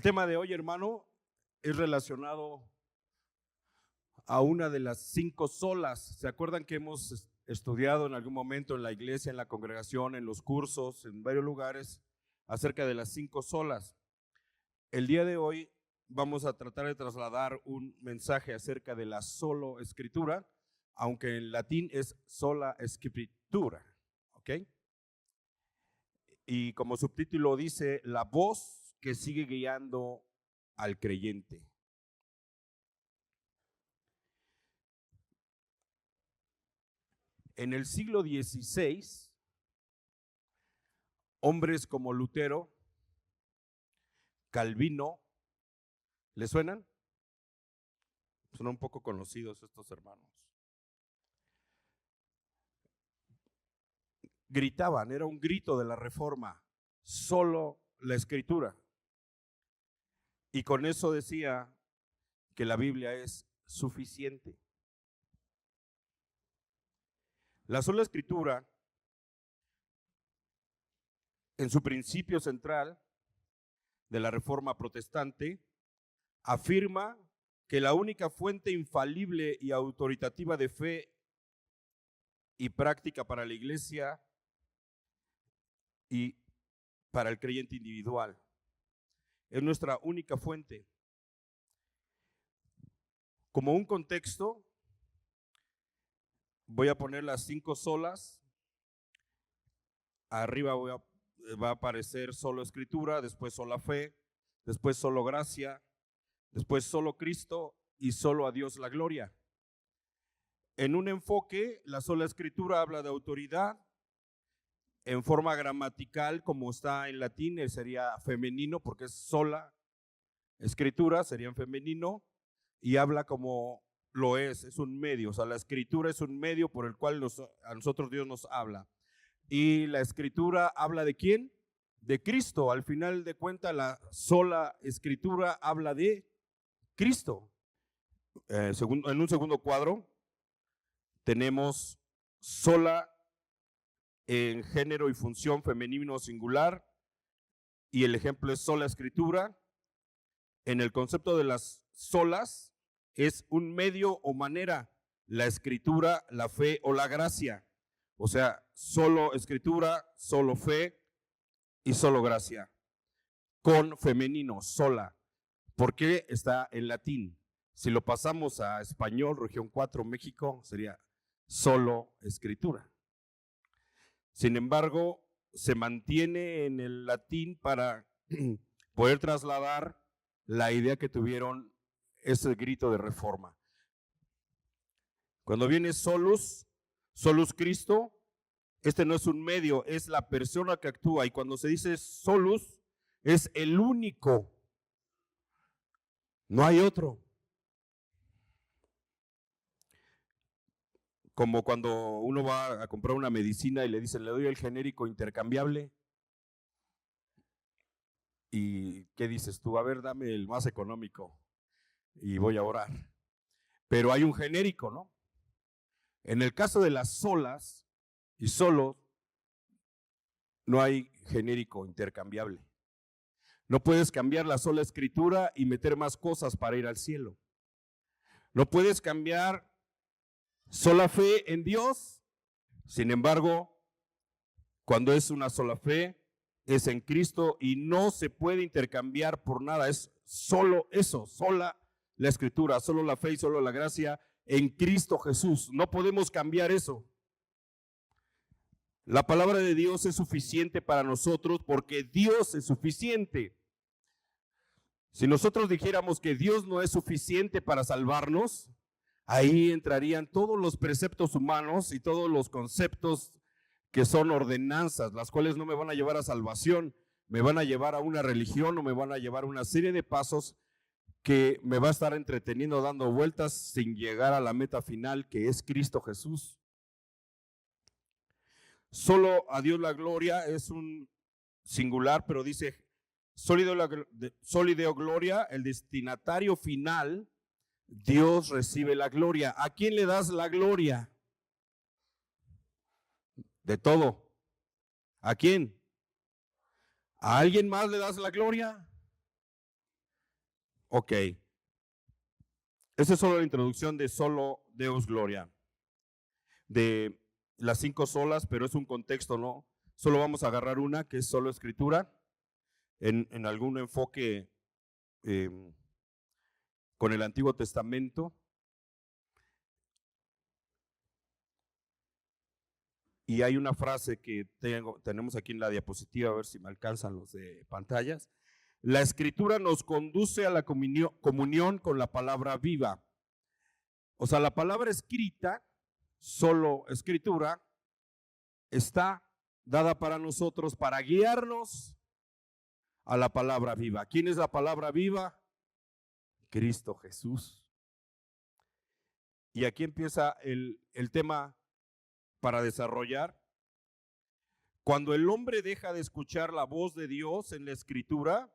tema de hoy, hermano, es relacionado a una de las 5 solas. ¿Se acuerdan que hemos estudiado en algún momento en la iglesia, en la congregación, en los cursos, en varios lugares, acerca de las 5 solas? El día de hoy vamos a tratar de trasladar un mensaje acerca de la solo escritura, aunque en latín es sola scriptura, ¿ok? Y como subtítulo dice, la voz que sigue guiando al creyente. En el siglo XVI, hombres como Lutero, Calvino, ¿le suenan? Son un poco conocidos estos hermanos. Gritaban, era un grito de la Reforma, solo la Escritura. Y con eso decía que la Biblia es suficiente. La sola Escritura, en su principio central de la Reforma protestante, afirma que la única fuente infalible y autoritativa de fe y práctica para la iglesia y para el creyente individual es nuestra única fuente. Como un contexto, voy a poner las 5 solas. Arriba va a aparecer solo escritura, después sola fe, después solo gracia, después solo Cristo y solo a Dios la gloria. En un enfoque, la sola escritura habla de autoridad. En forma gramatical, como está en latín, sería femenino porque es sola escritura, sería en femenino, y habla como lo es un medio. O sea, la escritura es un medio por el cual a nosotros Dios nos habla. Y la escritura habla ¿de quién? De Cristo. Al final de cuentas, la sola escritura habla de Cristo. En un segundo cuadro tenemos sola en género y función femenino singular, y el ejemplo es sola escritura. En el concepto de las solas es un medio o manera, la escritura, la fe o la gracia. O sea, solo escritura, solo fe y solo gracia. Con femenino, sola. ¿Por qué está en latín? Si lo pasamos a español, región 4, México, sería solo escritura. Sin embargo, se mantiene en el latín para poder trasladar la idea que tuvieron ese grito de reforma. Cuando viene solus Cristo, este no es un medio, es la persona que actúa. Y cuando se dice solus, es el único. No hay otro. Como cuando uno va a comprar una medicina y le dicen, le doy el genérico intercambiable. ¿Y qué dices tú? A ver, dame el más económico y voy a orar. Pero hay un genérico, ¿no? En el caso de las solas y solos, no hay genérico intercambiable. No puedes cambiar la sola escritura y meter más cosas para ir al cielo. No puedes cambiar sola fe en Dios. Sin embargo, cuando es una sola fe, es en Cristo y no se puede intercambiar por nada. Es solo eso, sola la escritura, solo la fe y solo la gracia en Cristo Jesús. No podemos cambiar eso. La palabra de Dios es suficiente para nosotros porque Dios es suficiente. Si nosotros dijéramos que Dios no es suficiente para salvarnos, ahí entrarían todos los preceptos humanos y todos los conceptos que son ordenanzas, las cuales no me van a llevar a salvación, me van a llevar a una religión o me van a llevar a una serie de pasos que me va a estar entreteniendo dando vueltas sin llegar a la meta final, que es Cristo Jesús. Solo a Dios la gloria es un singular, pero dice solideo gloria, el destinatario final, Dios recibe la gloria. ¿A quién le das la gloria? De todo. ¿A quién? ¿A alguien más le das la gloria? Ok. Esa es solo la introducción de solo Deus Gloria, de las 5 solas, pero es un contexto, ¿no? Solo vamos a agarrar una, que es solo escritura, en algún enfoque eh, con el Antiguo Testamento. Y hay una frase que tenemos aquí en la diapositiva, a ver si me alcanzan los de pantallas. La escritura nos conduce a la comunión con la palabra viva. O sea, la palabra escrita, solo escritura, está dada para nosotros para guiarnos a la palabra viva. ¿Quién es la palabra viva? Cristo Jesús. Y aquí empieza el tema para desarrollar. Cuando el hombre deja de escuchar la voz de Dios en la escritura,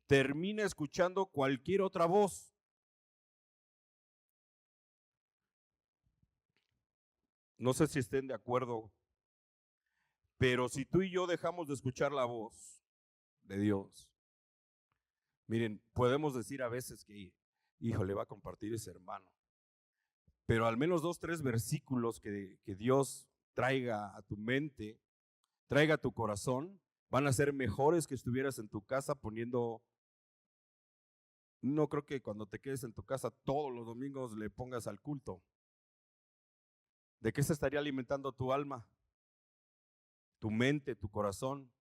termina escuchando cualquier otra voz. No sé si estén de acuerdo, pero si tú y yo dejamos de escuchar la voz de Dios, miren, podemos decir a veces que, hijo, le va a compartir ese hermano, pero al menos 2, 3 versículos que Dios traiga a tu mente, traiga a tu corazón, van a ser mejores que estuvieras en tu casa poniendo. No creo que cuando te quedes en tu casa todos los domingos le pongas al culto. ¿De qué se estaría alimentando tu alma, tu mente, tu corazón?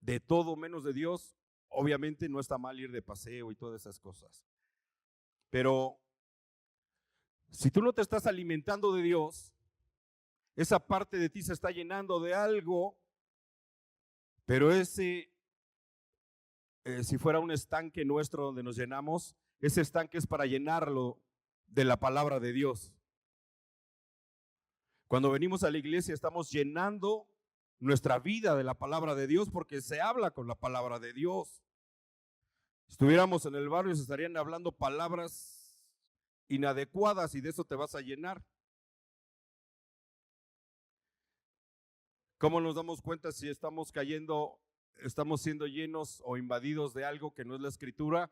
De todo menos de Dios. Obviamente no está mal ir de paseo y todas esas cosas. Pero si tú no te estás alimentando de Dios, esa parte de ti se está llenando de algo, pero ese, si fuera un estanque nuestro donde nos llenamos, ese estanque es para llenarlo de la palabra de Dios. Cuando venimos a la iglesia estamos llenando nuestra vida de la palabra de Dios porque se habla con la palabra de Dios. Si estuviéramos en el barrio se estarían hablando palabras inadecuadas y de eso te vas a llenar. ¿Cómo nos damos cuenta si estamos cayendo, estamos siendo llenos o invadidos de algo que no es la escritura?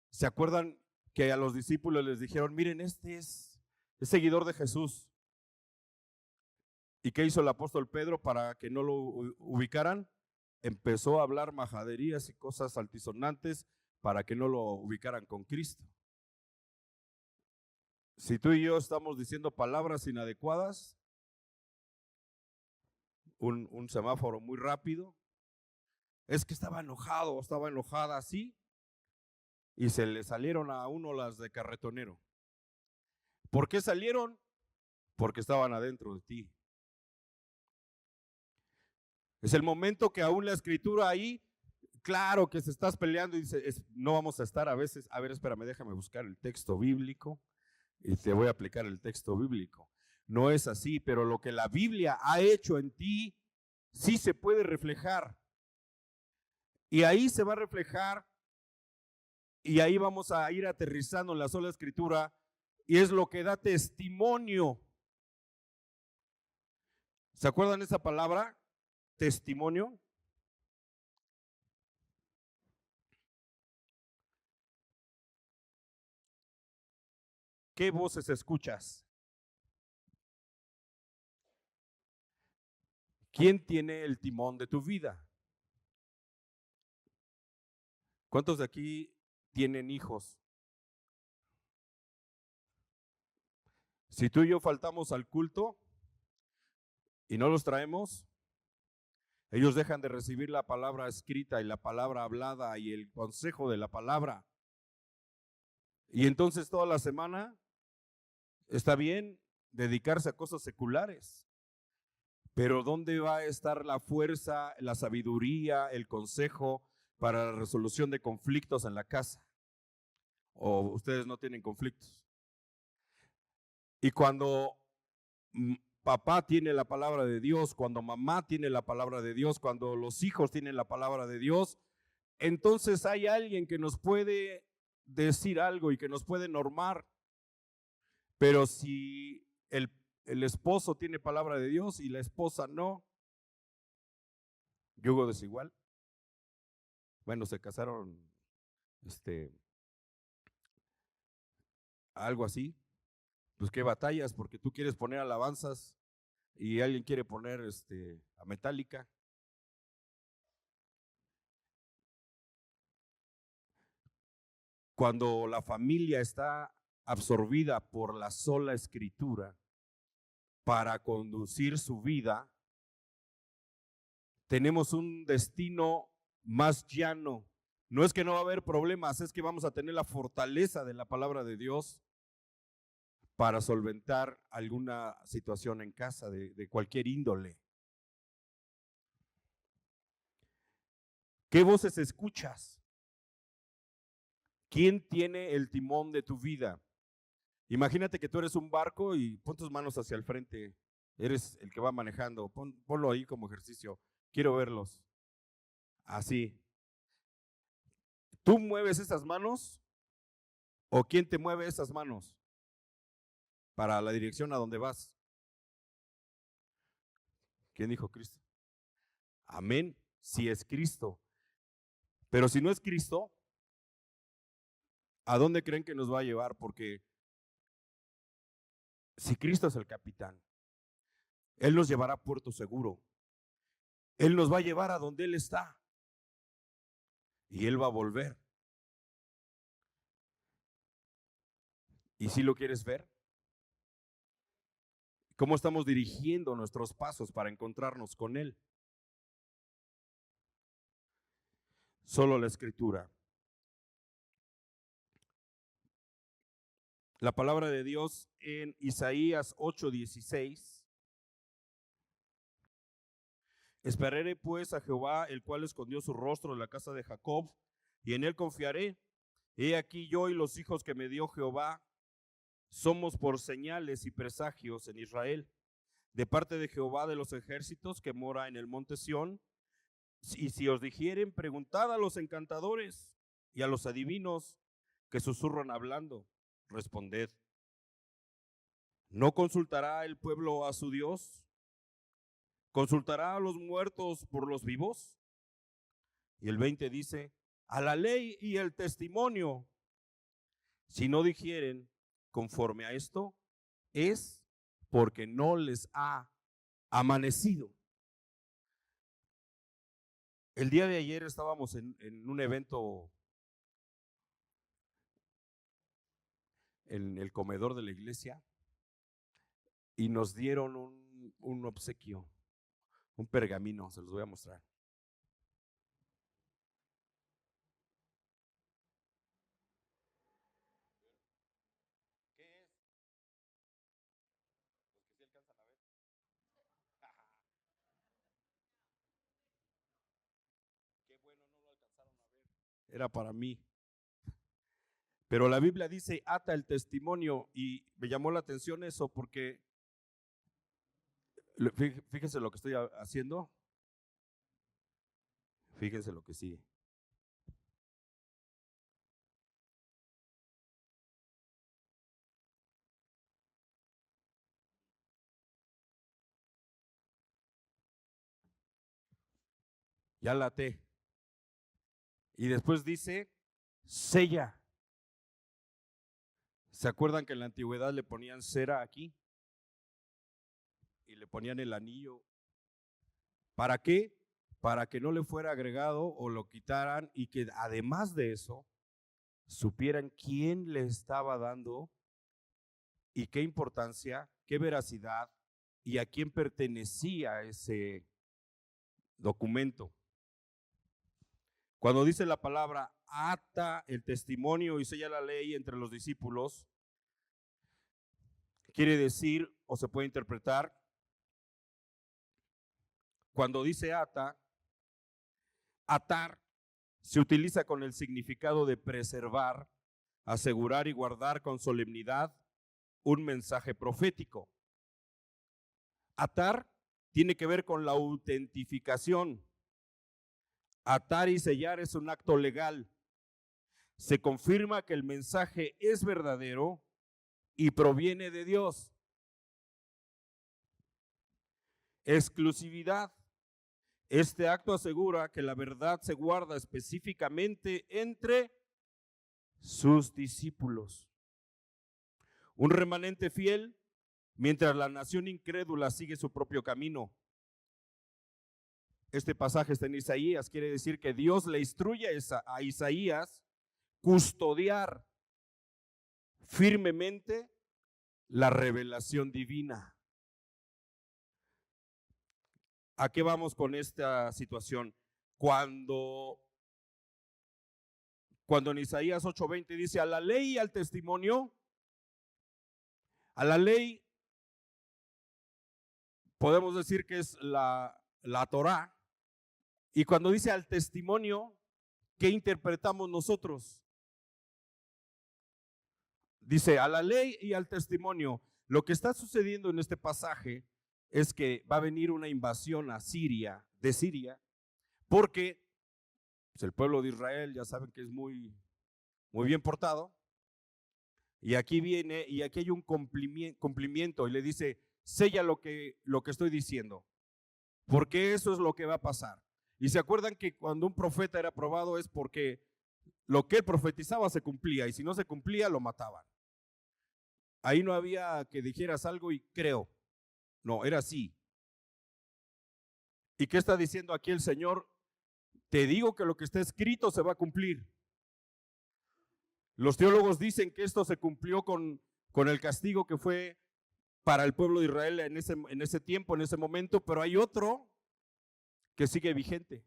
¿Se acuerdan que a los discípulos les dijeron, miren, este es seguidor de Jesús? ¿Y qué hizo el apóstol Pedro para que no lo ubicaran? Empezó a hablar majaderías y cosas altisonantes para que no lo ubicaran con Cristo. Si tú y yo estamos diciendo palabras inadecuadas, un semáforo muy rápido, es que estaba enojado, estaba enojada así, y se le salieron a uno las de carretonero. ¿Por qué salieron? Porque estaban adentro de ti. Es el momento que aún la escritura ahí, claro que se estás peleando y dice, no vamos a estar a veces, a ver, espérame, déjame buscar el texto bíblico y te voy a aplicar el texto bíblico. No es así, pero lo que la Biblia ha hecho en ti, sí se puede reflejar. Y ahí se va a reflejar y ahí vamos a ir aterrizando en la sola escritura y es lo que da testimonio. ¿Se acuerdan esa palabra? Testimonio. ¿Qué voces escuchas? ¿Quién tiene el timón de tu vida? ¿Cuántos de aquí tienen hijos? Si tú y yo faltamos al culto y no los traemos, ellos dejan de recibir la palabra escrita y la palabra hablada y el consejo de la palabra. Y entonces toda la semana está bien dedicarse a cosas seculares, pero ¿dónde va a estar la fuerza, la sabiduría, el consejo para la resolución de conflictos en la casa? ¿O ustedes no tienen conflictos? Y cuando papá tiene la palabra de Dios, cuando mamá tiene la palabra de Dios, cuando los hijos tienen la palabra de Dios, entonces hay alguien que nos puede decir algo y que nos puede normar. Pero si el esposo tiene palabra de Dios y la esposa no, yugo desigual. bueno, se casaron, algo así, pues qué batallas, porque tú quieres poner alabanzas y alguien quiere poner a Metallica. Cuando la familia está absorbida por la sola escritura para conducir su vida, tenemos un destino más llano. No es que no va a haber problemas, es que vamos a tener la fortaleza de la palabra de Dios para solventar alguna situación en casa de cualquier índole. ¿Qué voces escuchas? ¿Quién tiene el timón de tu vida? Imagínate que tú eres un barco y pon tus manos hacia el frente. Eres el que va manejando. Ponlo ahí como ejercicio. Quiero verlos. Así. ¿Tú mueves esas manos o quién te mueve esas manos para la dirección a donde vas? ¿Quién dijo Cristo? Amén. Si es Cristo. Pero si no es Cristo, ¿a dónde creen que nos va a llevar? Porque si Cristo es el capitán, Él nos llevará a puerto seguro. Él nos va a llevar a donde Él está. Y Él va a volver. ¿Y si lo quieres ver? ¿Cómo estamos dirigiendo nuestros pasos para encontrarnos con Él? Solo la Escritura. La palabra de Dios en Isaías 8:16. Esperaré pues a Jehová, el cual escondió su rostro en la casa de Jacob, y en Él confiaré. He aquí yo y los hijos que me dio Jehová somos por señales y presagios en Israel, de parte de Jehová de los ejércitos que mora en el monte Sión. Y si os dijeren, preguntad a los encantadores y a los adivinos que susurran hablando, responded. ¿No consultará el pueblo a su Dios? ¿Consultará a los muertos por los vivos? Y el 20 dice, a la ley y el testimonio. Si no dijeren conforme a esto, es porque no les ha amanecido. El día de ayer estábamos en un evento en el comedor de la iglesia y nos dieron un obsequio, un pergamino, se los voy a mostrar. ¿Qué es? Los que sí alcanzan a ver. Qué bueno, no lo alcanzaron a ver. Era para mí. Pero la Biblia dice, ata el testimonio, y me llamó la atención eso porque, fíjense lo que estoy haciendo, fíjense lo que sigue. Ya la até. Y después dice, sella. ¿Se acuerdan que en la antigüedad le ponían cera aquí? Y le ponían el anillo. ¿Para qué? Para que no le fuera agregado o lo quitaran y que además de eso supieran quién le estaba dando y qué importancia, qué veracidad y a quién pertenecía ese documento. Cuando dice la palabra ata el testimonio y sella la ley entre los discípulos, quiere decir o se puede interpretar, cuando dice ata, atar se utiliza con el significado de preservar, asegurar y guardar con solemnidad un mensaje profético. Atar tiene que ver con la autentificación. Atar y sellar es un acto legal. Se confirma que el mensaje es verdadero y proviene de Dios. Exclusividad. Este acto asegura que la verdad se guarda específicamente entre sus discípulos. Un remanente fiel, mientras la nación incrédula sigue su propio camino. Este pasaje está en Isaías, quiere decir que Dios le instruye a Isaías custodiar firmemente la revelación divina. ¿A qué vamos con esta situación? Cuando en Isaías 8:20 dice a la ley y al testimonio, a la ley podemos decir que es la Torá, y cuando dice al testimonio, ¿qué interpretamos nosotros? Dice a la ley y al testimonio. Lo que está sucediendo en este pasaje es que va a venir una invasión a Siria, de Siria, porque pues, el pueblo de Israel ya saben que es muy bien portado, y aquí viene, y aquí hay un cumplimiento, y le dice, sella lo que estoy diciendo, porque eso es lo que va a pasar. Y se acuerdan que cuando un profeta era probado es porque lo que él profetizaba se cumplía, y si no se cumplía lo mataban. Ahí no había que dijeras algo y creo, no, era así. ¿Y qué está diciendo aquí el Señor? Te digo que lo que está escrito se va a cumplir. Los teólogos dicen que esto se cumplió con el castigo que fue para el pueblo de Israel en ese tiempo, en ese momento, pero hay otro que sigue vigente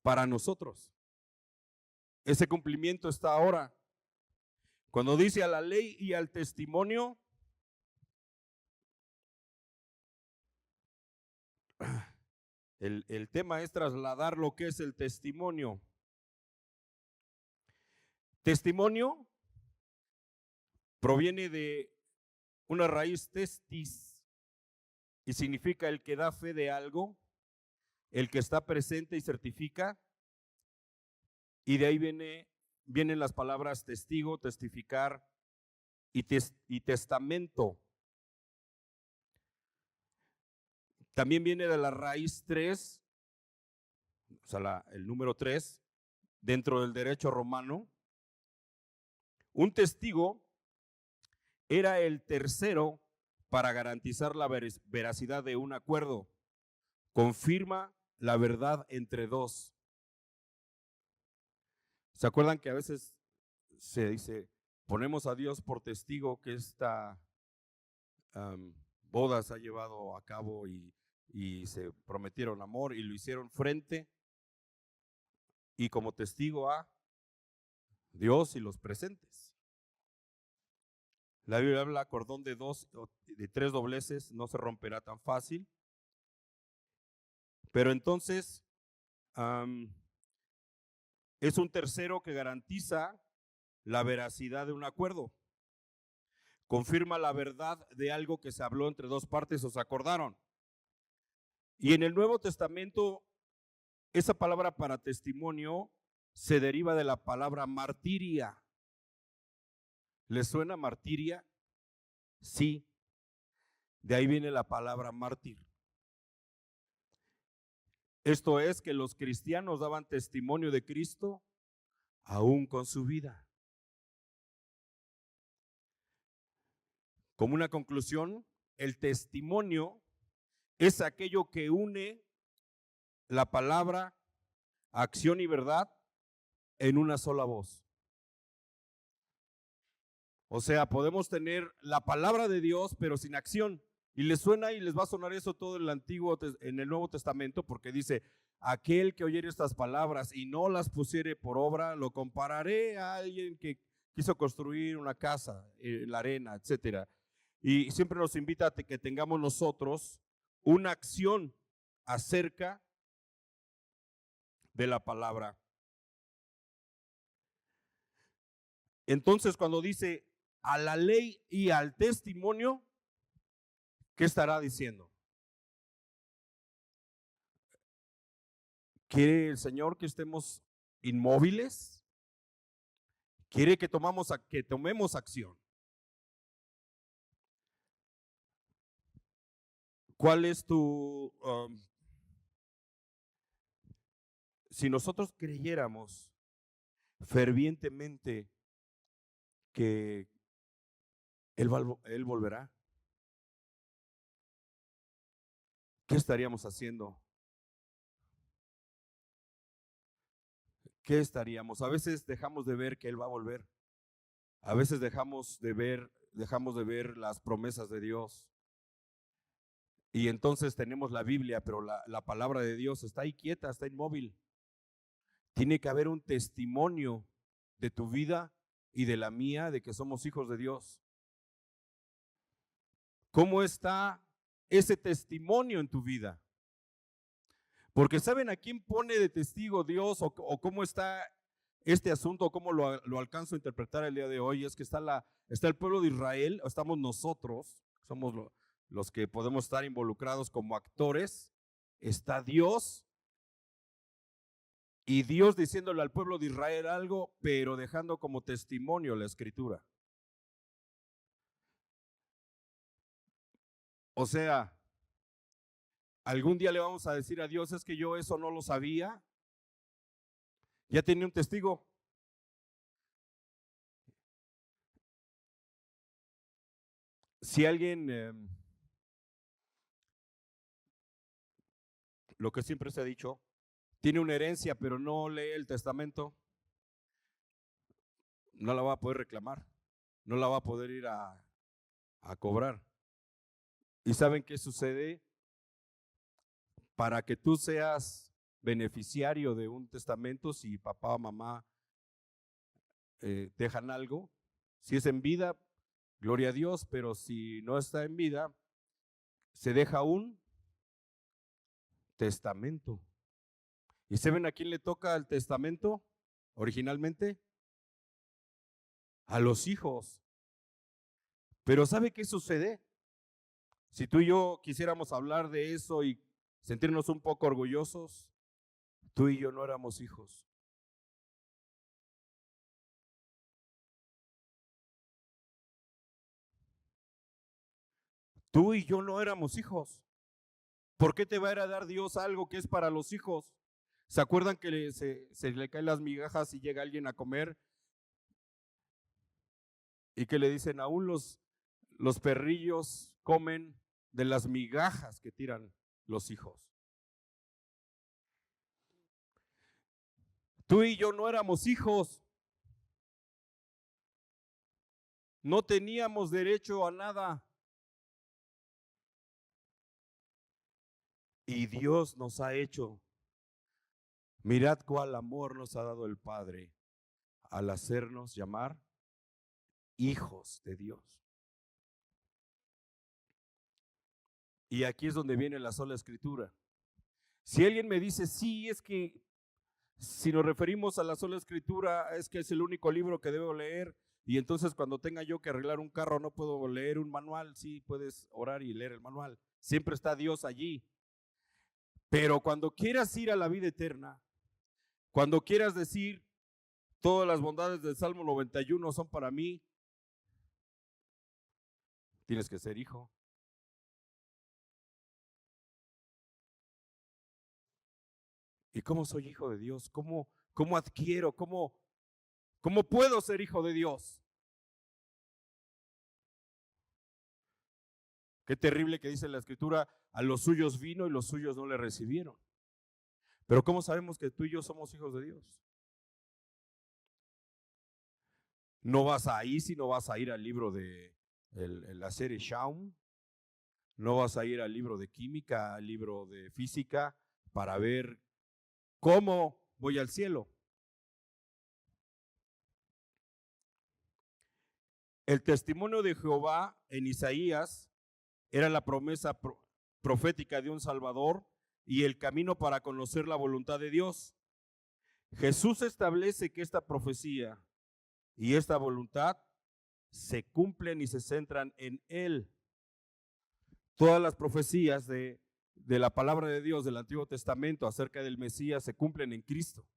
para nosotros. Ese cumplimiento está ahora. Cuando dice a la ley y al testimonio, el tema es trasladar lo que es el testimonio. Testimonio proviene de una raíz testis y significa el que da fe de algo, el que está presente y certifica, y de ahí vienen las palabras testigo, testificar y testamento. También viene de la raíz 3, o sea, el número 3, dentro del derecho romano. Un testigo era el tercero para garantizar la veracidad de un acuerdo. Confirma la verdad entre dos. ¿Se acuerdan que a veces se dice, ponemos a Dios por testigo que esta boda se ha llevado a cabo y se prometieron amor y lo hicieron frente y como testigo a Dios y los presentes? La Biblia habla cordón de 2 o de 3 dobleces, no se romperá tan fácil. Pero entonces es un tercero que garantiza la veracidad de un acuerdo. Confirma la verdad de algo que se habló entre dos partes o se acordaron. Y en el Nuevo Testamento, esa palabra para testimonio se deriva de la palabra martiria. ¿Les suena martiria? Sí. De ahí viene la palabra mártir. Esto es que los cristianos daban testimonio de Cristo aún con su vida. Como una conclusión, el testimonio es aquello que une la palabra, acción y verdad en una sola voz. O sea, podemos tener la palabra de Dios pero sin acción. Y les suena y les va a sonar eso todo en el Nuevo Testamento, porque dice, aquel que oyere estas palabras y no las pusiere por obra, lo compararé a alguien que quiso construir una casa en la arena, etcétera. Y siempre nos invita a que tengamos nosotros una acción acerca de la palabra. Entonces, cuando dice a la ley y al testimonio, ¿qué estará diciendo? ¿Quiere el Señor que estemos inmóviles? ¿Quiere que tomemos acción? ¿Cuál es tu si nosotros creyéramos fervientemente que Él volverá, ¿qué estaríamos haciendo? ¿Qué estaríamos? A veces dejamos de ver que Él va a volver. A veces dejamos de ver las promesas de Dios. Y entonces tenemos la Biblia, pero la palabra de Dios está ahí quieta, está inmóvil. Tiene que haber un testimonio de tu vida y de la mía de que somos hijos de Dios. ¿Cómo está ese testimonio en tu vida? Porque ¿saben a quién pone de testigo Dios o cómo está este asunto, cómo lo alcanzo a interpretar el día de hoy? Es que está el pueblo de Israel, estamos nosotros, somos los que podemos estar involucrados como actores, está Dios y Dios diciéndole al pueblo de Israel algo, pero dejando como testimonio la escritura. O sea, algún día le vamos a decir a Dios, es que yo eso no lo sabía, ya tenía un testigo. Si alguien, lo que siempre se ha dicho, tiene una herencia pero no lee el testamento, no la va a poder reclamar, no la va a poder ir a cobrar. ¿Y saben qué sucede? Para que tú seas beneficiario de un testamento, si papá o mamá dejan algo, si es en vida, gloria a Dios, pero si no está en vida, se deja un testamento. ¿Y saben a quién le toca el testamento originalmente? A los hijos. Pero ¿sabe qué sucede? Si tú y yo quisiéramos hablar de eso y sentirnos un poco orgullosos, tú y yo no éramos hijos. Tú y yo no éramos hijos. ¿Por qué te va a dar Dios algo que es para los hijos? ¿Se acuerdan que se le caen las migajas y llega alguien a comer y que le dicen, aún los perrillos comen de las migajas que tiran los hijos? Tú y yo no éramos hijos. No teníamos derecho a nada. Y Dios nos ha hecho. Mirad cuál amor nos ha dado el Padre al hacernos llamar hijos de Dios. Y aquí es donde viene la sola escritura. Si alguien me dice, sí, es que si nos referimos a la sola escritura, es que es el único libro que debo leer, y entonces cuando tenga yo que arreglar un carro no puedo leer un manual. Sí, puedes orar y leer el manual. Siempre está Dios allí. Pero cuando quieras ir a la vida eterna, cuando quieras decir, todas las bondades del Salmo 91 son para mí, tienes que ser hijo. ¿Y cómo soy hijo de Dios? ¿Cómo adquiero? ¿Cómo puedo ser hijo de Dios? Qué terrible que dice la escritura, a los suyos vino y los suyos no le recibieron. Pero ¿cómo sabemos que tú y yo somos hijos de Dios? No vas a ir, si no vas a ir al libro de la serie Shaun, no vas a ir al libro de química, al libro de física, para ver cómo voy al cielo. El testimonio de Jehová en Isaías era la promesa profética de un Salvador y el camino para conocer la voluntad de Dios. Jesús establece que esta profecía y esta voluntad se cumplen y se centran en Él. Todas las profecías de la palabra de Dios del Antiguo Testamento acerca del Mesías se cumplen en Cristo.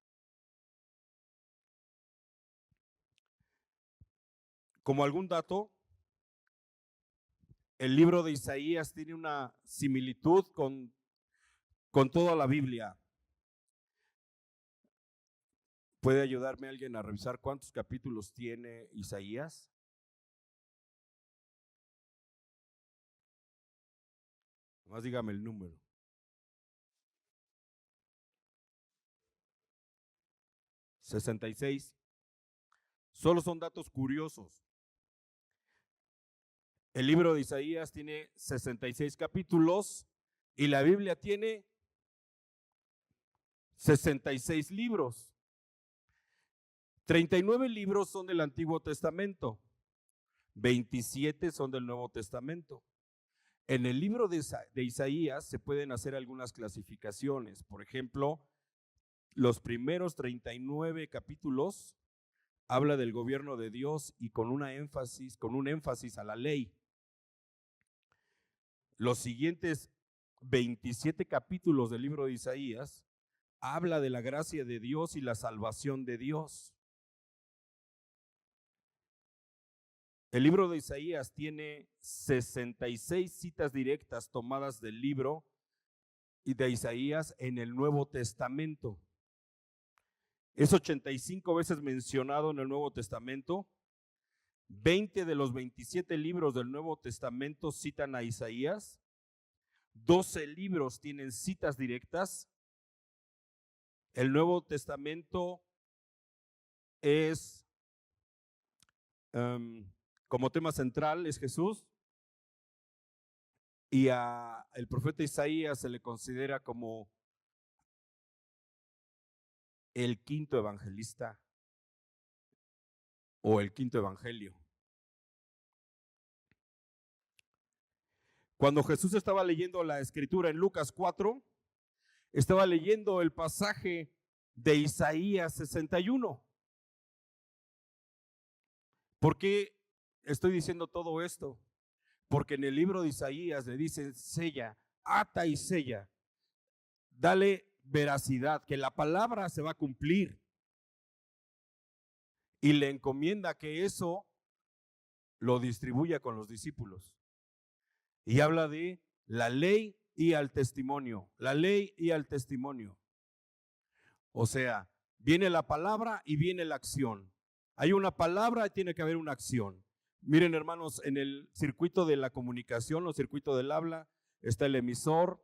Como algún dato, el libro de Isaías tiene una similitud con toda la Biblia. ¿Puede ayudarme alguien a revisar cuántos capítulos tiene Isaías? Nomás dígame el número. 66. Solo son datos curiosos. El libro de Isaías tiene 66 capítulos y la Biblia tiene 66 libros. 39 libros son del Antiguo Testamento, 27 son del Nuevo Testamento. En el libro de Isaías se pueden hacer algunas clasificaciones. Por ejemplo, los primeros 39 capítulos habla del gobierno de Dios y con un énfasis a la ley. Los siguientes 27 capítulos del libro de Isaías habla de la gracia de Dios y la salvación de Dios. El libro de Isaías tiene 66 citas directas tomadas del libro de Isaías en el Nuevo Testamento. Es 85 veces mencionado en el Nuevo Testamento. 20 de los 27 libros del Nuevo Testamento citan a Isaías. 12 libros tienen citas directas. El Nuevo Testamento es como tema central es Jesús, y el profeta Isaías se le considera como el quinto evangelista o el quinto evangelio. Cuando Jesús estaba leyendo la escritura en Lucas 4, estaba leyendo el pasaje de Isaías 61. ¿Por qué estoy diciendo todo esto? Porque en el libro de Isaías le dicen sella, ata y sella. Dale veracidad, que la palabra se va a cumplir. Y le encomienda que eso lo distribuya con los discípulos. Y habla de la ley y al testimonio, la ley y al testimonio. O sea, viene la palabra y viene la acción. Hay una palabra y tiene que haber una acción. Miren, hermanos, en el circuito de la comunicación, o circuito del habla, está el emisor,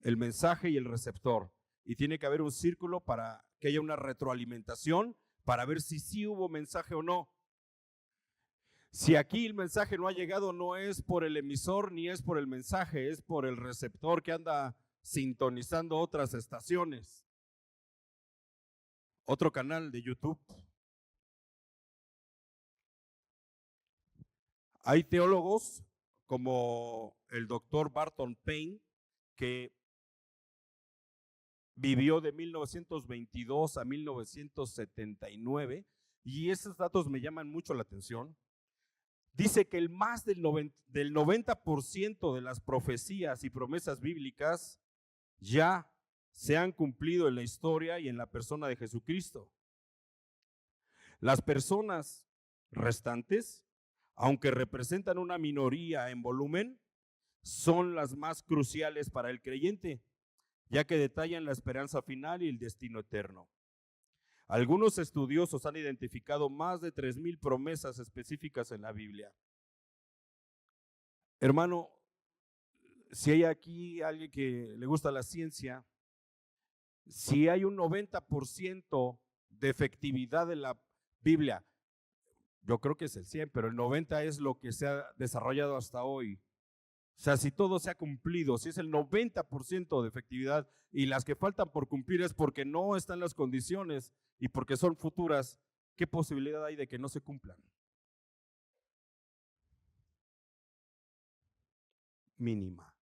el mensaje y el receptor. Y tiene que haber un círculo para que haya una retroalimentación para ver si sí hubo mensaje o no. Si aquí el mensaje no ha llegado, no es por el emisor ni es por el mensaje, es por el receptor que anda sintonizando otras estaciones. Otro canal de YouTube. Hay teólogos como el doctor Barton Payne, que vivió de 1922 a 1979, y esos datos me llaman mucho la atención. Dice que el más del 90% de las profecías y promesas bíblicas ya se han cumplido en la historia y en la persona de Jesucristo. Las personas restantes, aunque representan una minoría en volumen, son las más cruciales para el creyente, ya que detallan la esperanza final y el destino eterno. Algunos estudiosos han identificado más de 3,000 promesas específicas en la Biblia. Hermano, si hay aquí alguien que le gusta la ciencia, si hay un 90% de efectividad de la Biblia, yo creo que es el 100, pero el 90 es lo que se ha desarrollado hasta hoy. O sea, si todo se ha cumplido, si es el 90% de efectividad y las que faltan por cumplir es porque no están las condiciones y porque son futuras, ¿qué posibilidad hay de que no se cumplan? Mínima.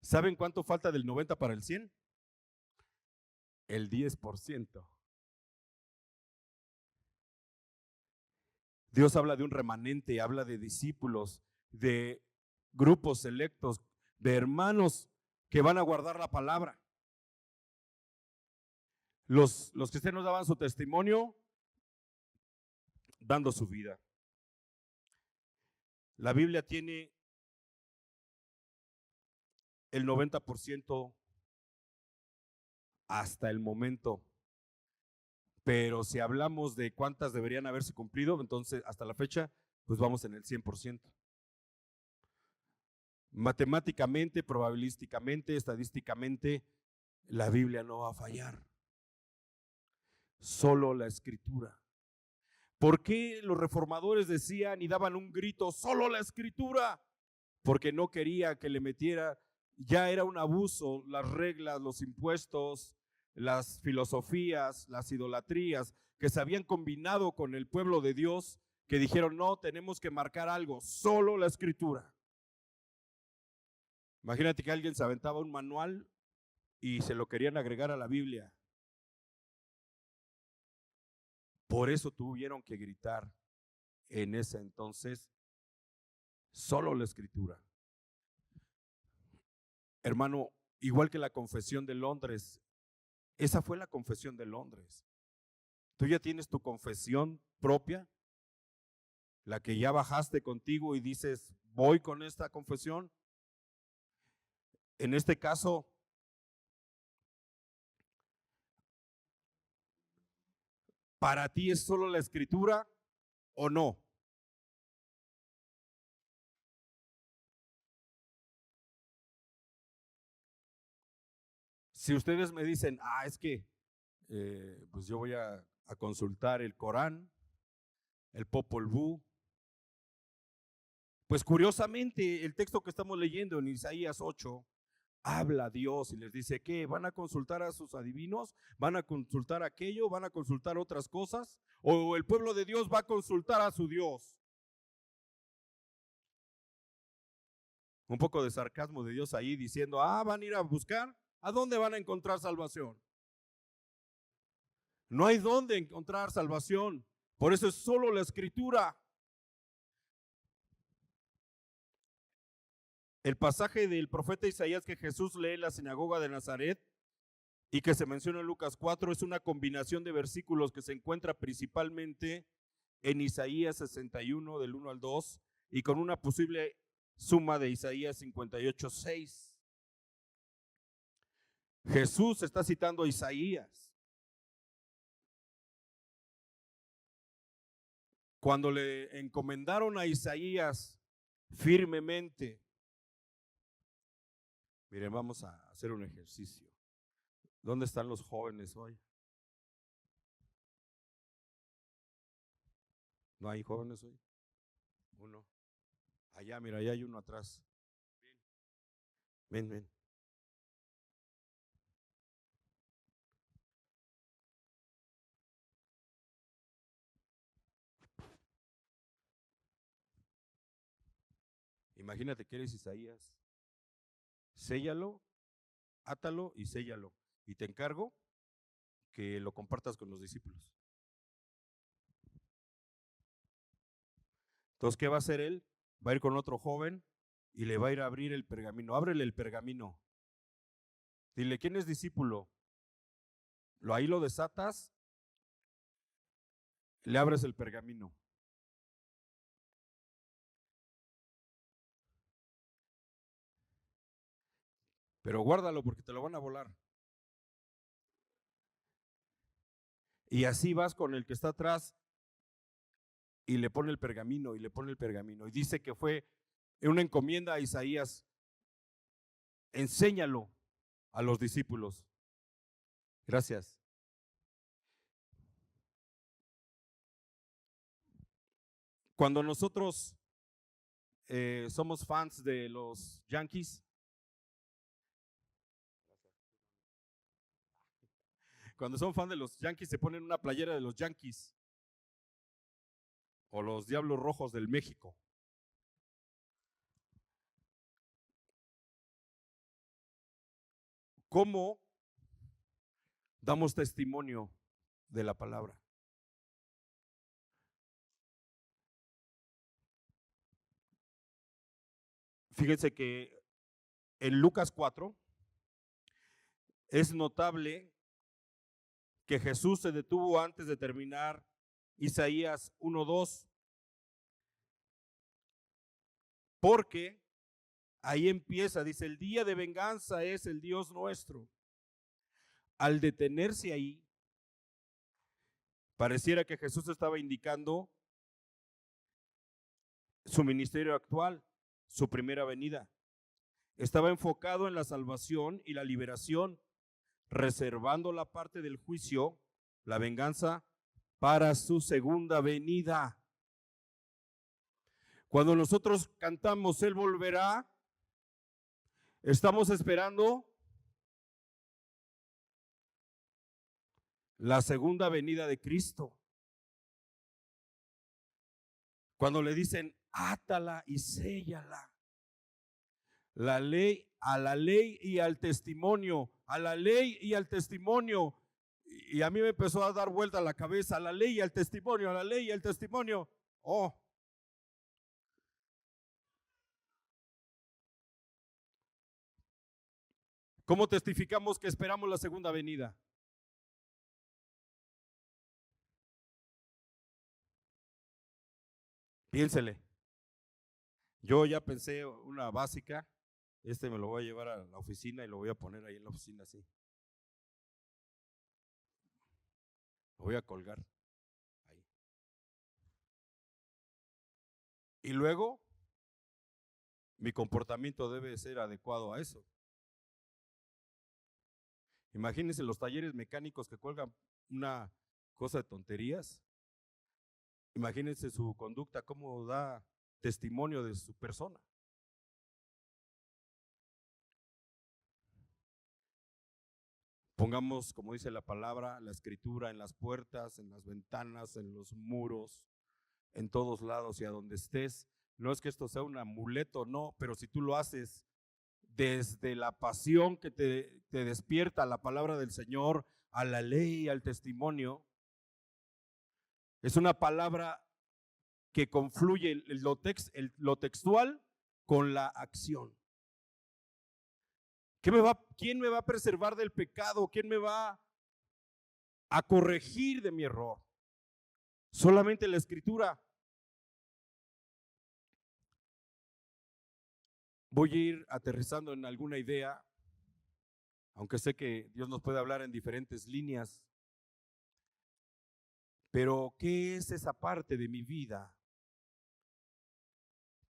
¿Saben cuánto falta del 90 para el 100? El 10%. Dios habla de un remanente, habla de discípulos, de grupos selectos, de hermanos que van a guardar la palabra. Los cristianos daban su testimonio dando su vida. La Biblia tiene el 90% hasta el momento Pero si hablamos de cuántas deberían haberse cumplido, entonces hasta la fecha, pues vamos en el 100%. Matemáticamente, probabilísticamente, estadísticamente, la Biblia no va a fallar. Solo la Escritura. ¿Por qué los reformadores decían y daban un grito, solo la Escritura? Porque no quería que le metiera, ya era un abuso, las reglas, los impuestos, las filosofías, las idolatrías que se habían combinado con el pueblo de Dios, que dijeron, no, tenemos que marcar algo, solo la Escritura. Imagínate que alguien se aventaba un manual y se lo querían agregar a la Biblia. Por eso tuvieron que gritar en ese entonces, solo la Escritura. Hermano, igual que la Confesión de Londres, esa fue la Confesión de Londres. Tú ya tienes tu confesión propia, la que ya bajaste contigo y dices, voy con esta confesión. En este caso, ¿para ti es solo la Escritura o no? Si ustedes me dicen, es que pues yo voy a consultar el Corán, el Popol Vuh, pues curiosamente el texto que estamos leyendo en Isaías 8 habla a Dios y les dice que van a consultar a sus adivinos, van a consultar aquello, van a consultar otras cosas, o el pueblo de Dios va a consultar a su Dios. Un poco de sarcasmo de Dios ahí diciendo, van a ir a buscar, ¿a dónde van a encontrar salvación? No hay dónde encontrar salvación, por eso es solo la Escritura. El pasaje del profeta Isaías que Jesús lee en la sinagoga de Nazaret y que se menciona en Lucas 4 es una combinación de versículos que se encuentra principalmente en Isaías 61 del 1 al 2 y con una posible suma de Isaías 58, 6. Jesús está citando a Isaías. Cuando le encomendaron a Isaías firmemente, miren, vamos a hacer un ejercicio. ¿Dónde están los jóvenes hoy? ¿No hay jóvenes hoy? Uno. Allá, mira, allá hay uno atrás. Ven, ven. Imagínate que eres Isaías. Séllalo, átalo y séllalo. Y te encargo que lo compartas con los discípulos. Entonces, ¿qué va a hacer él? Va a ir con otro joven y le va a ir a abrir el pergamino. Ábrele el pergamino. Dile, ¿quién es discípulo? Ahí lo desatas, le abres el pergamino. Pero guárdalo porque te lo van a volar. Y así vas con el que está atrás y le pone el pergamino y le pone el pergamino. Y dice que fue una encomienda a Isaías. Enséñalo a los discípulos. Gracias. Cuando nosotros somos fans de los Yankees, cuando son fans de los Yankees se ponen una playera de los Yankees o los Diablos Rojos del México. ¿Cómo damos testimonio de la palabra? Fíjense que en Lucas 4 es notable que Jesús se detuvo antes de terminar Isaías 1:2, porque ahí empieza, dice, el día de venganza es el Dios nuestro. Al detenerse ahí, Pareciera que Jesús estaba indicando su ministerio actual, su primera venida. Estaba enfocado en la salvación y la liberación, reservando la parte del juicio, la venganza, para su segunda venida. Cuando nosotros cantamos Él volverá, estamos esperando la segunda venida de Cristo. Cuando le dicen, átala y séllala. La ley, a la ley y al testimonio, a la ley y al testimonio. Y a mí me empezó a dar vuelta la cabeza, a la ley y al testimonio, a la ley y al testimonio. Oh. ¿Cómo testificamos que esperamos la segunda venida? Piénsele. Yo ya pensé una básica. Me lo voy a llevar a la oficina y lo voy a poner ahí en la oficina así. Lo voy a colgar ahí. Y luego, mi comportamiento debe ser adecuado a eso. Imagínense los talleres mecánicos que cuelgan una cosa de tonterías. Imagínense su conducta, cómo da testimonio de su persona. Pongamos, como dice la palabra, la escritura en las puertas, en las ventanas, en los muros, en todos lados y a donde estés. No es que esto sea un amuleto, no, pero si tú lo haces desde la pasión que te despierta la palabra del Señor, a la ley y al testimonio, es una palabra que confluye lo textual con la acción. ¿Quién me va a preservar del pecado? ¿Quién me va a corregir de mi error? Solamente la Escritura. Voy a ir aterrizando en alguna idea, aunque sé que Dios nos puede hablar en diferentes líneas. Pero, ¿qué es esa parte de mi vida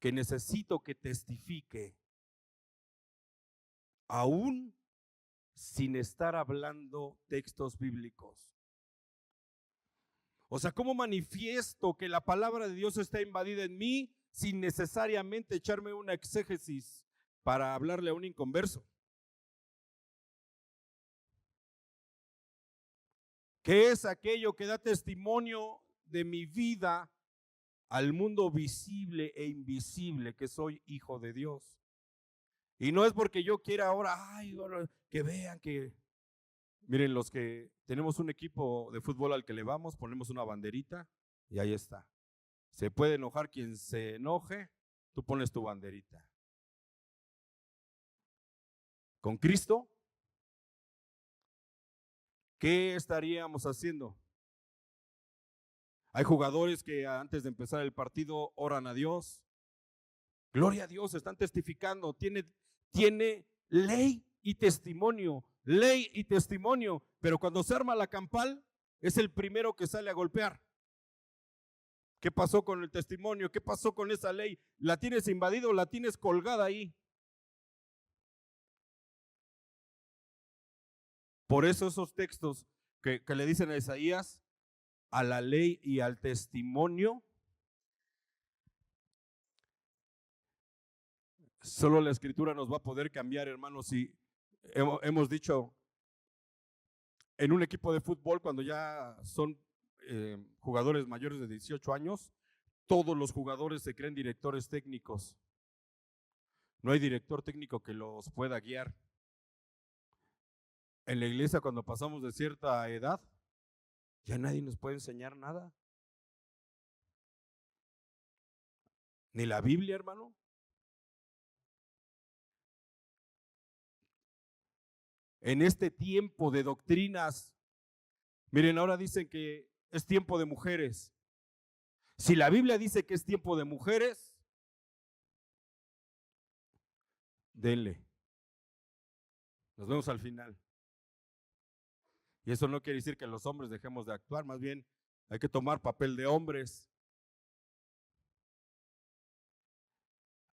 que necesito que testifique, aún sin estar hablando textos bíblicos? O sea, ¿cómo manifiesto que la palabra de Dios está invadida en mí sin necesariamente echarme una exégesis para hablarle a un inconverso? ¿Qué es aquello que da testimonio de mi vida al mundo visible e invisible que soy hijo de Dios? Y no es porque yo quiera ahora, que vean que, miren, los que tenemos un equipo de fútbol al que le vamos, ponemos una banderita y ahí está. Se puede enojar quien se enoje, tú pones tu banderita. Con Cristo, ¿qué estaríamos haciendo? Hay jugadores que antes de empezar el partido oran a Dios. Gloria a Dios, están testificando. Tiene ley y testimonio, pero cuando se arma la campal, es el primero que sale a golpear. ¿Qué pasó con el testimonio? ¿Qué pasó con esa ley? ¿La tienes invadida o la tienes colgada ahí? Por eso esos textos que le dicen a Isaías, a la ley y al testimonio, solo la Escritura nos va a poder cambiar, hermanos. Y hemos dicho, en un equipo de fútbol, cuando ya son jugadores mayores de 18 años, todos los jugadores se creen directores técnicos. No hay director técnico que los pueda guiar. En la iglesia, cuando pasamos de cierta edad, ya nadie nos puede enseñar nada. Ni la Biblia, hermano. En este tiempo de doctrinas, miren, ahora dicen que es tiempo de mujeres. Si la Biblia dice que es tiempo de mujeres, denle. Nos vemos al final. Y eso no quiere decir que los hombres dejemos de actuar, más bien Hay que tomar papel de hombres.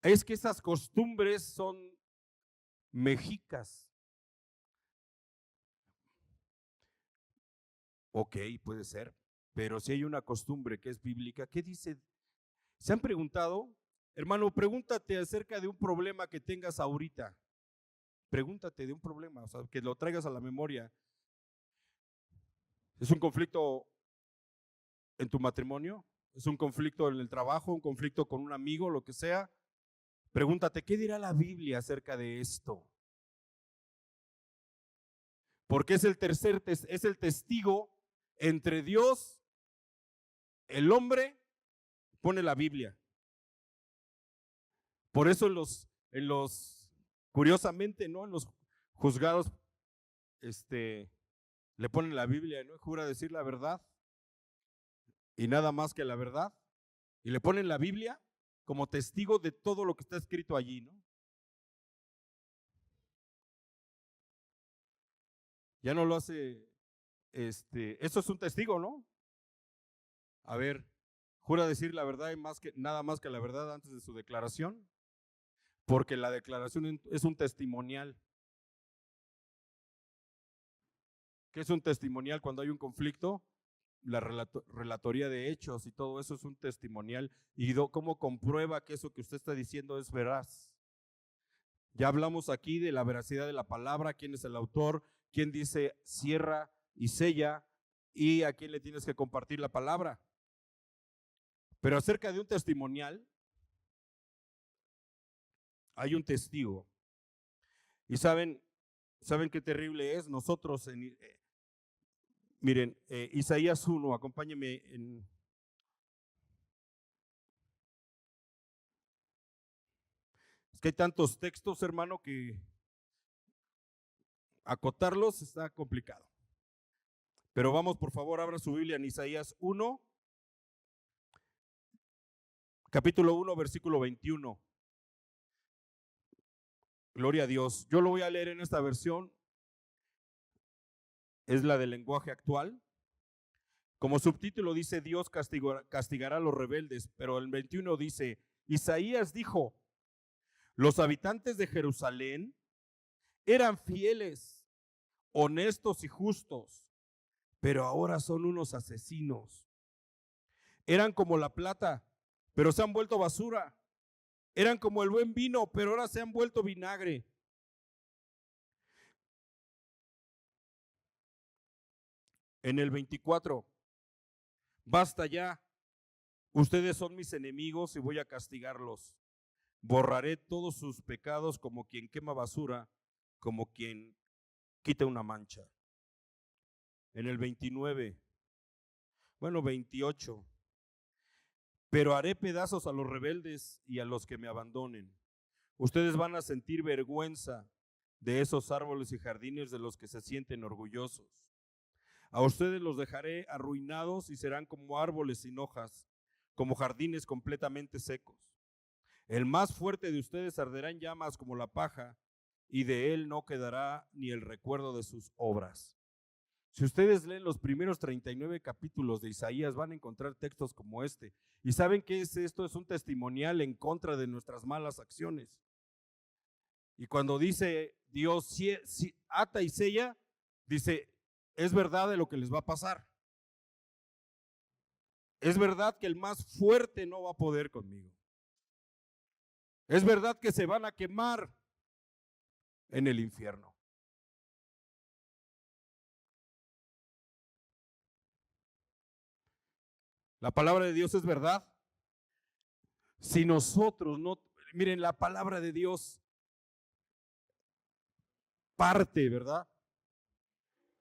Es que esas costumbres son mexicas. Ok, puede ser, pero si hay una costumbre que es bíblica, ¿qué dice? ¿Se han preguntado? Hermano, pregúntate acerca de un problema que tengas ahorita. Pregúntate de un problema, o sea, que lo traigas a la memoria. ¿Es un conflicto en tu matrimonio? ¿Es un conflicto en el trabajo? ¿Un conflicto con un amigo? Lo que sea. Pregúntate, ¿qué dirá la Biblia acerca de esto? Porque es el testigo entre Dios, el hombre, pone la Biblia. Por eso curiosamente, ¿no? En los juzgados, le ponen la Biblia, ¿no? Jura decir la verdad y nada más que la verdad. Y le ponen la Biblia como testigo de todo lo que está escrito allí, ¿no? Ya no lo hace, eso es un testigo, ¿no? A ver, jura decir la verdad y nada más que la verdad antes de su declaración, porque la declaración es un testimonial. ¿Qué es un testimonial cuando hay un conflicto? La relatoría de hechos y todo eso es un testimonial. ¿Y cómo comprueba que eso que usted está diciendo es veraz? Ya hablamos aquí de la veracidad de la palabra, quién es el autor, quién dice cierra y sella y a quién le tienes que compartir la palabra. Pero acerca de un testimonial, hay un testigo. Y ¿saben qué terrible es? Nosotros, miren, Isaías 1, acompáñenme Es que hay tantos textos, hermano, que acotarlos está complicado. Pero vamos, por favor, abra su Biblia en Isaías 1, capítulo 1, versículo 21. Gloria a Dios. Yo lo voy a leer en esta versión. Es la del lenguaje actual. Como subtítulo dice, Dios castigará a los rebeldes, pero el 21 dice, Isaías dijo, los habitantes de Jerusalén eran fieles, honestos y justos, pero ahora son unos asesinos. Eran como la plata, pero se han vuelto basura. Eran como el buen vino, pero ahora se han vuelto vinagre. En el 24, basta ya, ustedes son mis enemigos y voy a castigarlos. Borraré todos sus pecados como quien quema basura, como quien quita una mancha. En el 28, pero haré pedazos a los rebeldes y a los que me abandonen. Ustedes van a sentir vergüenza de esos árboles y jardines de los que se sienten orgullosos. A ustedes los dejaré arruinados y serán como árboles sin hojas, como jardines completamente secos. El más fuerte de ustedes arderá en llamas como la paja, y de él no quedará ni el recuerdo de sus obras. Si ustedes leen los primeros 39 capítulos de Isaías, van a encontrar textos como este. ¿Y saben qué es esto? Es un testimonial en contra de nuestras malas acciones. Y cuando dice Dios ata y sella, dice, es verdad de lo que les va a pasar. Es verdad que el más fuerte no va a poder conmigo. Es verdad que se van a quemar en el infierno. La palabra de Dios es verdad. Si nosotros no, miren, la palabra de Dios parte, ¿verdad?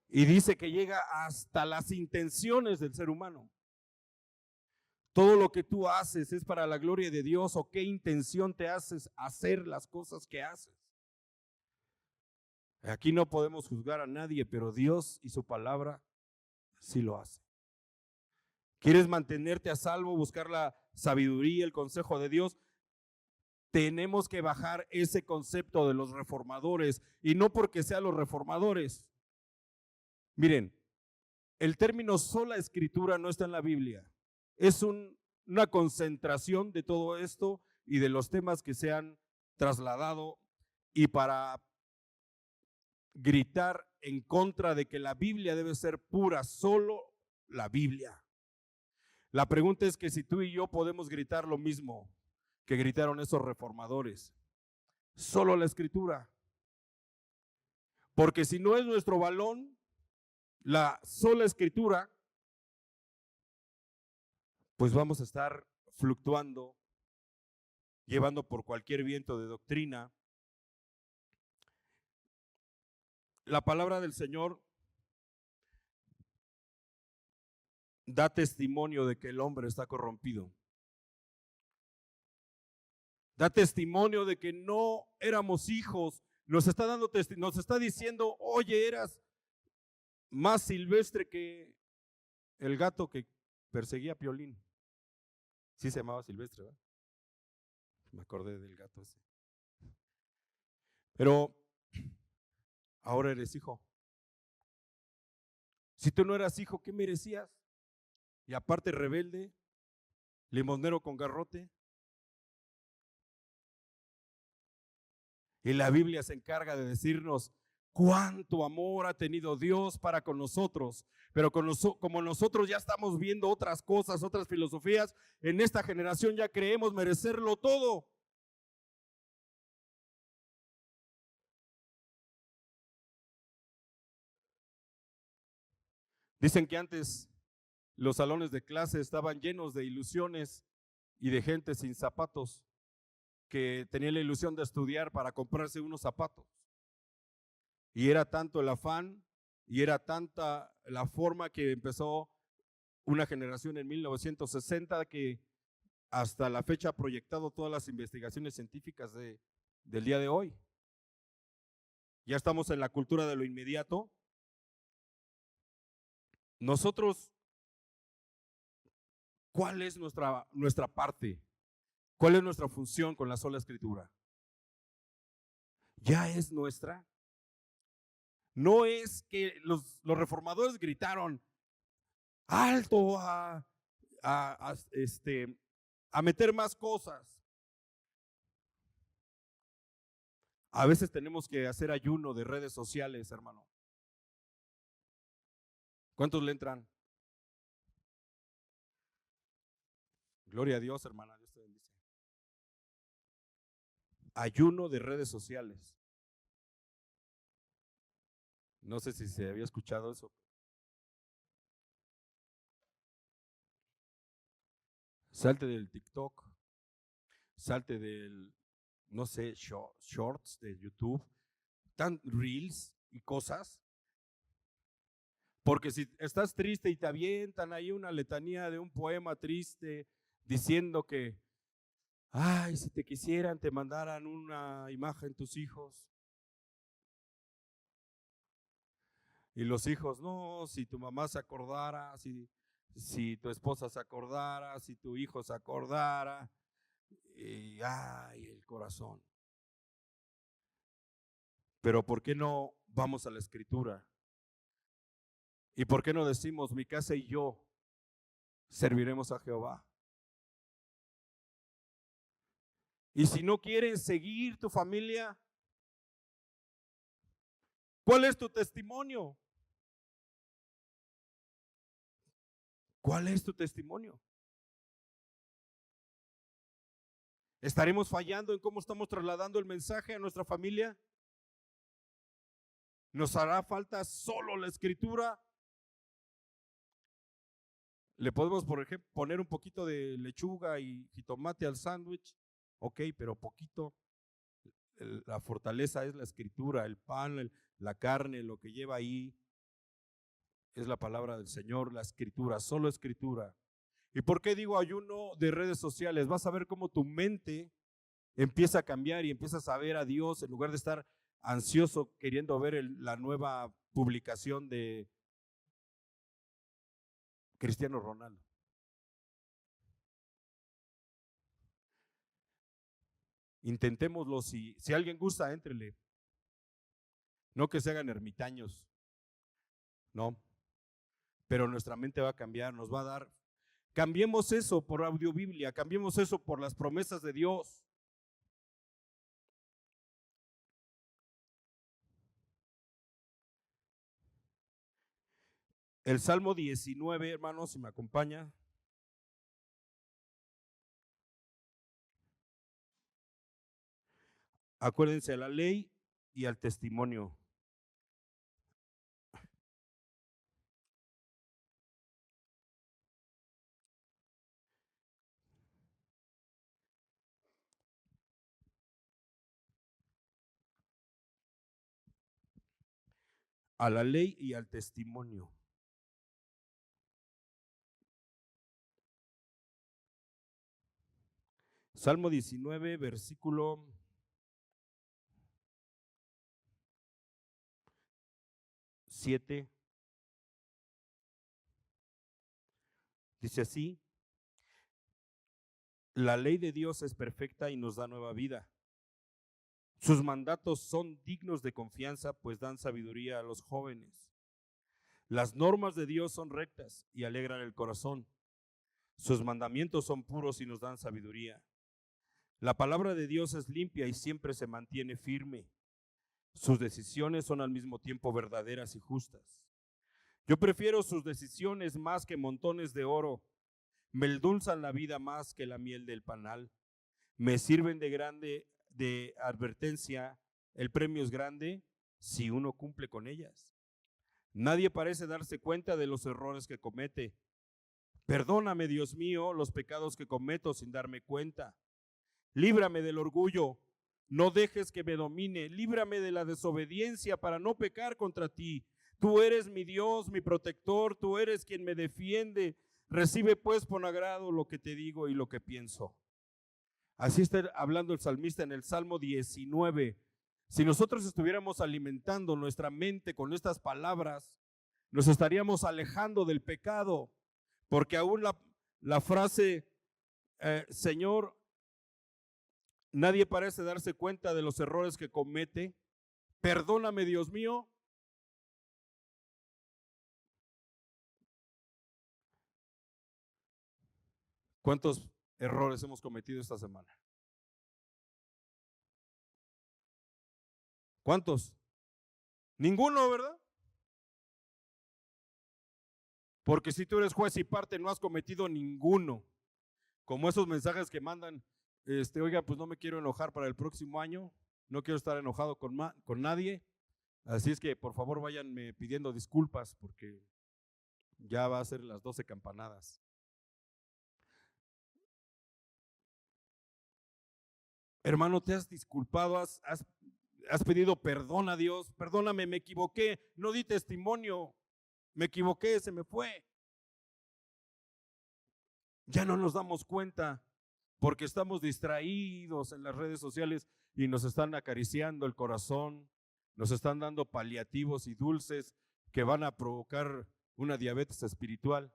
Y dice que llega hasta las intenciones del ser humano. Todo lo que tú haces es para la gloria de Dios, o qué intención te haces hacer las cosas que haces. Aquí no podemos juzgar a nadie, pero Dios y su palabra sí lo hace. ¿Quieres mantenerte a salvo, buscar la sabiduría, el consejo de Dios? Tenemos que bajar ese concepto de los reformadores, y no porque sean los reformadores. Miren, el término sola escritura no está en la Biblia. Es una concentración de todo esto y de los temas que se han trasladado, y para gritar en contra de que la Biblia debe ser pura, solo la Biblia. La pregunta es que si tú y yo podemos gritar lo mismo que gritaron esos reformadores, solo la escritura. Porque si no es nuestro balón, la sola escritura, pues vamos a estar fluctuando, llevando por cualquier viento de doctrina. La palabra del Señor da testimonio de que el hombre está corrompido. Da testimonio de que no éramos hijos. Nos está diciendo, oye, eras más silvestre que el gato que perseguía a Piolín. Sí se llamaba Silvestre, ¿verdad? Me acordé del gato ese. Pero ahora eres hijo. Si tú no eras hijo, ¿qué merecías? Y aparte rebelde, limonero con garrote. Y la Biblia se encarga de decirnos cuánto amor ha tenido Dios para con nosotros. Pero como nosotros ya estamos viendo otras cosas, otras filosofías, en esta generación ya creemos merecerlo todo. Dicen que antes los salones de clase estaban llenos de ilusiones y de gente sin zapatos que tenía la ilusión de estudiar para comprarse unos zapatos. Y era tanto el afán y era tanta la forma que empezó una generación en 1960 que hasta la fecha ha proyectado todas las investigaciones científicas del día de hoy. Ya estamos en la cultura de lo inmediato. Nosotros, ¿cuál es nuestra parte? ¿Cuál es nuestra función con la sola escritura? ¿Ya es nuestra? No es que los reformadores gritaron alto a meter más cosas. A veces tenemos que hacer ayuno de redes sociales, hermano. ¿Cuántos le entran? Gloria a Dios, hermana. Dios te bendice. Ayuno de redes sociales. No sé si se había escuchado eso. Salte del TikTok, salte del, no sé, shorts de YouTube, reels y cosas. Porque si estás triste y te avientan ahí una letanía de un poema triste diciendo que, ay, si te quisieran, te mandaran una imagen tus hijos. Y los hijos, no, si tu mamá se acordara, si tu esposa se acordara, si tu hijo se acordara, y ay, el corazón. Pero ¿por qué no vamos a la escritura? ¿Y por qué no decimos, mi casa y yo serviremos a Jehová? Y si no quieres seguir tu familia, ¿cuál es tu testimonio? ¿Cuál es tu testimonio? ¿Estaremos fallando en cómo estamos trasladando el mensaje a nuestra familia? ¿Nos hará falta solo la escritura? Le podemos, por ejemplo, poner un poquito de lechuga y jitomate al sándwich, ok, pero poquito. La fortaleza es la escritura, el pan, la carne, lo que lleva ahí es la palabra del Señor, la escritura, solo escritura. ¿Y por qué digo ayuno de redes sociales? Vas a ver cómo tu mente empieza a cambiar y empiezas a ver a Dios en lugar de estar ansioso queriendo ver la nueva publicación de Cristiano Ronaldo. Intentémoslo, si alguien gusta, éntrele. No que se hagan ermitaños, no. pero nuestra mente va a cambiar, nos va a dar. Cambiemos eso por audiobiblia, cambiemos eso por las promesas de Dios. El Salmo 19, hermanos, si me acompaña. Acuérdense a la ley y al testimonio. A la ley y al testimonio. Salmo 19, versículo 7. Dice así: la ley de Dios es perfecta y nos da nueva vida. Sus mandatos son dignos de confianza, pues dan sabiduría a los jóvenes. Las normas de Dios son rectas y alegran el corazón. Sus mandamientos son puros y nos dan sabiduría. La palabra de Dios es limpia y siempre se mantiene firme. Sus decisiones son al mismo tiempo verdaderas y justas. Yo prefiero sus decisiones más que montones de oro. Me endulzan la vida más que la miel del panal. Me sirven de advertencia. El premio es grande si uno cumple con ellas. Nadie parece darse cuenta de los errores que comete. Perdóname, Dios mío, los pecados que cometo sin darme cuenta. Líbrame del orgullo, no dejes que me domine. Líbrame de la desobediencia para no pecar contra ti. Tú eres mi Dios, mi protector, tú eres quien me defiende. Recibe pues con agrado lo que te digo y lo que pienso. Así está hablando el salmista en el Salmo 19. Si nosotros estuviéramos alimentando nuestra mente con estas palabras, nos estaríamos alejando del pecado, porque aún la frase, Señor, nadie parece darse cuenta de los errores que comete. Perdóname, Dios mío. ¿Cuántos errores hemos cometido esta semana? ¿Cuántos? Ninguno, ¿verdad? Porque si tú eres juez y parte, no has cometido ninguno. Como esos mensajes que mandan, oiga, pues no me quiero enojar para el próximo año, no quiero estar enojado con nadie, así es que por favor váyanme pidiendo disculpas porque ya va a ser las 12 campanadas. Hermano, te has disculpado, has pedido perdón a Dios. Perdóname, me equivoqué, no di testimonio, me equivoqué, se me fue. Ya no nos damos cuenta porque estamos distraídos en las redes sociales y nos están acariciando el corazón, nos están dando paliativos y dulces que van a provocar una diabetes espiritual.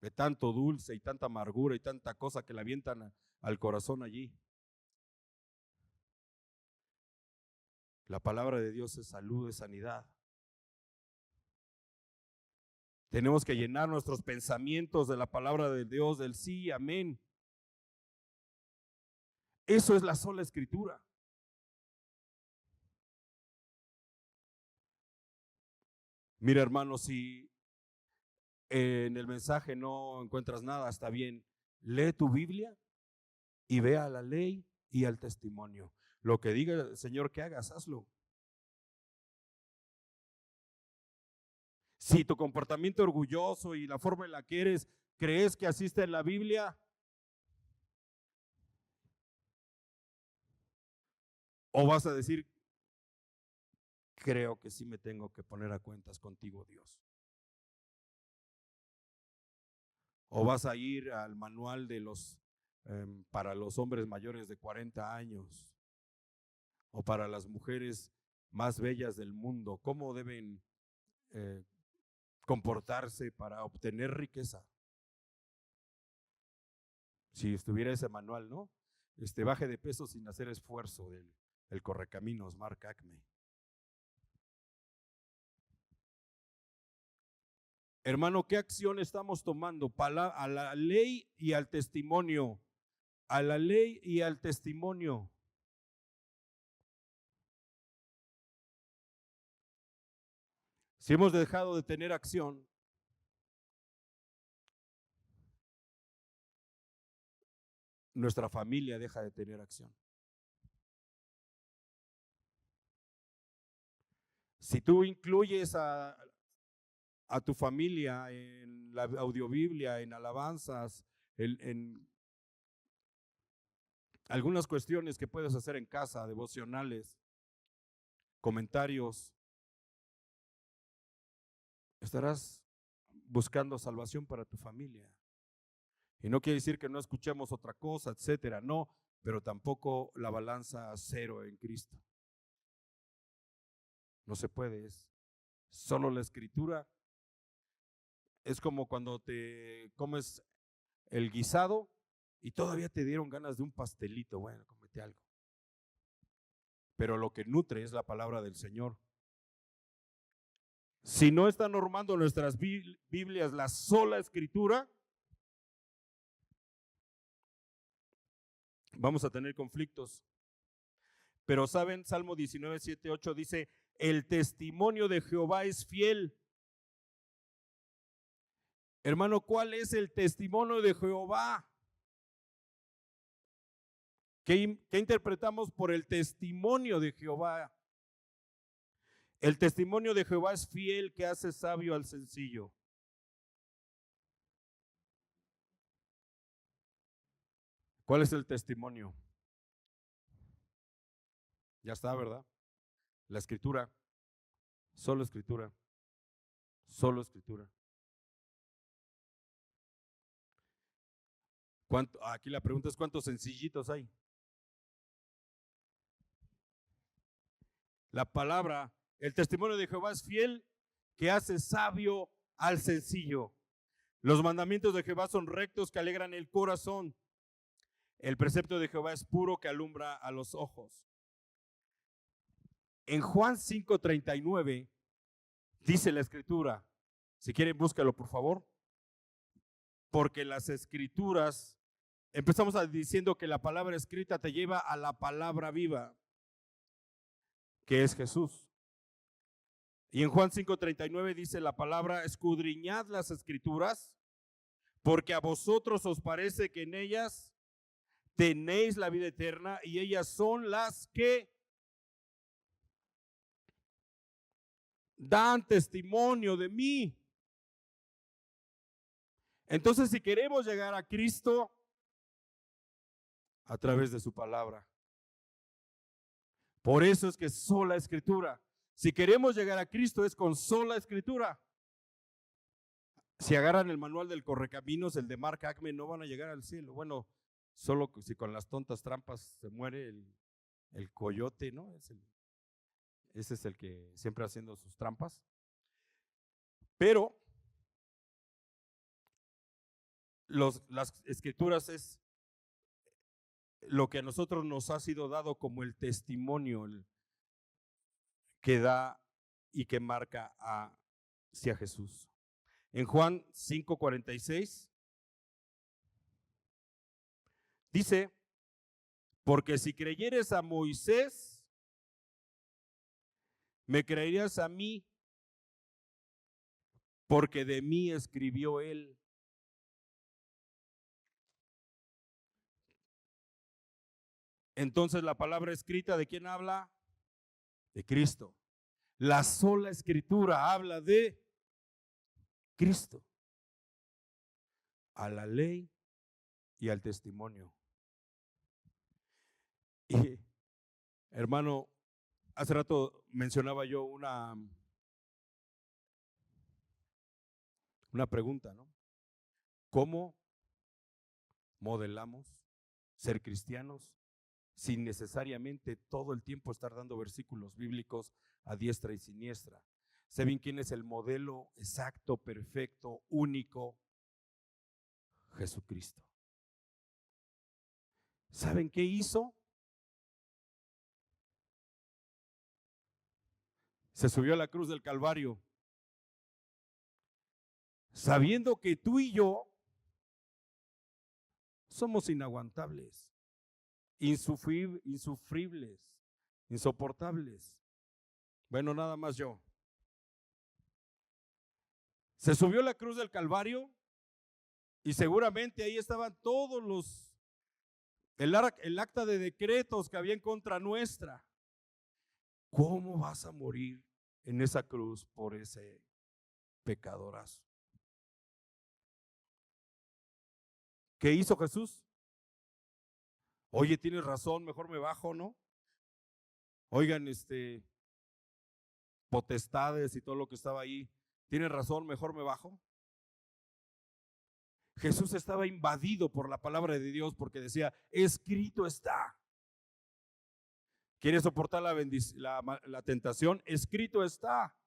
De tanto dulce y tanta amargura y tanta cosa que le avientan al corazón allí. La palabra de Dios es salud, es sanidad. Tenemos que llenar nuestros pensamientos de la palabra de Dios, del sí, amén. Eso es la sola escritura. Mira, hermano, si en el mensaje no encuentras nada, está bien. Lee tu Biblia y ve a la ley y al testimonio. Lo que diga el Señor que hagas, hazlo. Si tu comportamiento orgulloso y la forma en la que eres, crees que así está en la Biblia, o vas a decir, creo que sí me tengo que poner a cuentas contigo, Dios. O vas a ir al manual de para los hombres mayores de 40 años, o para las mujeres más bellas del mundo, cómo deben comportarse para obtener riqueza. Si estuviera ese manual, ¿no? Baje de peso sin hacer esfuerzo del Correcaminos, Mark Acme. Hermano, ¿qué acción estamos tomando? A la ley y al testimonio. A la ley y al testimonio. Si hemos dejado de tener acción, nuestra familia deja de tener acción. Si tú incluyes a tu familia en la audiobiblia, en alabanzas, en algunas cuestiones que puedes hacer en casa, devocionales, comentarios, estarás buscando salvación para tu familia. Y no quiere decir que no escuchemos otra cosa, etcétera, no, pero tampoco la balanza a cero en Cristo. No se puede, es solo la escritura. Es como cuando te comes el guisado y todavía te dieron ganas de un pastelito. Bueno, cómete algo. Pero lo que nutre es la palabra del Señor. Si no está normando nuestras Biblias la sola escritura, vamos a tener conflictos. Pero saben, Salmo 19, 7, 8 dice, el testimonio de Jehová es fiel. Hermano, ¿cuál es el testimonio de Jehová? ¿Qué interpretamos por el testimonio de Jehová? El testimonio de Jehová es fiel, que hace sabio al sencillo. ¿Cuál es el testimonio? Ya está, ¿verdad? La escritura, solo escritura, solo escritura. Aquí la pregunta es, ¿cuántos sencillitos hay? La palabra, el testimonio de Jehová es fiel, que hace sabio al sencillo. Los mandamientos de Jehová son rectos, que alegran el corazón. El precepto de Jehová es puro, que alumbra a los ojos. En Juan 5:39 dice la escritura, si quieren búscalo por favor, porque las escrituras, empezamos diciendo que la palabra escrita te lleva a la palabra viva, que es Jesús. Y en Juan 5:39 dice la palabra, escudriñad las escrituras, porque a vosotros os parece que en ellas tenéis la vida eterna y ellas son las que dan testimonio de mí. Entonces, si queremos llegar a Cristo, a través de su palabra. Por eso es que es sola escritura. Si queremos llegar a Cristo es con sola escritura. Si agarran el manual del Correcaminos, el de Mark Acme, no van a llegar al cielo. Bueno, solo si con las tontas trampas se muere el coyote, ¿no? Ese es el que siempre haciendo sus trampas. Pero las escrituras es lo que a nosotros nos ha sido dado como el testimonio que da y que marca hacia Jesús. En Juan 5:46 dice, porque si creyeres a Moisés, me creerías a mí, porque de mí escribió él. Entonces la palabra escrita, ¿de quién habla? De Cristo. La sola escritura habla de Cristo, a la ley y al testimonio. Y hermano, hace rato mencionaba yo una pregunta, ¿no? ¿Cómo modelamos ser cristianos sin necesariamente todo el tiempo estar dando versículos bíblicos a diestra y siniestra? ¿Saben quién es el modelo exacto, perfecto, único? Jesucristo. ¿Saben qué hizo? Se subió a la cruz del Calvario sabiendo que tú y yo somos inaguantables, insufribles, insoportables. Bueno, nada más yo. Se subió a la cruz del Calvario y seguramente ahí estaban todos el acta de decretos que había en contra nuestra. ¿Cómo vas a morir en esa cruz por ese pecadorazo? ¿Qué hizo Jesús? Oye, tienes razón, mejor me bajo, ¿no? Oigan, potestades y todo lo que estaba ahí, tienes razón, mejor me bajo. Jesús estaba invadido por la palabra de Dios porque decía, escrito está. ¿Quieres soportar la tentación? Escrito está.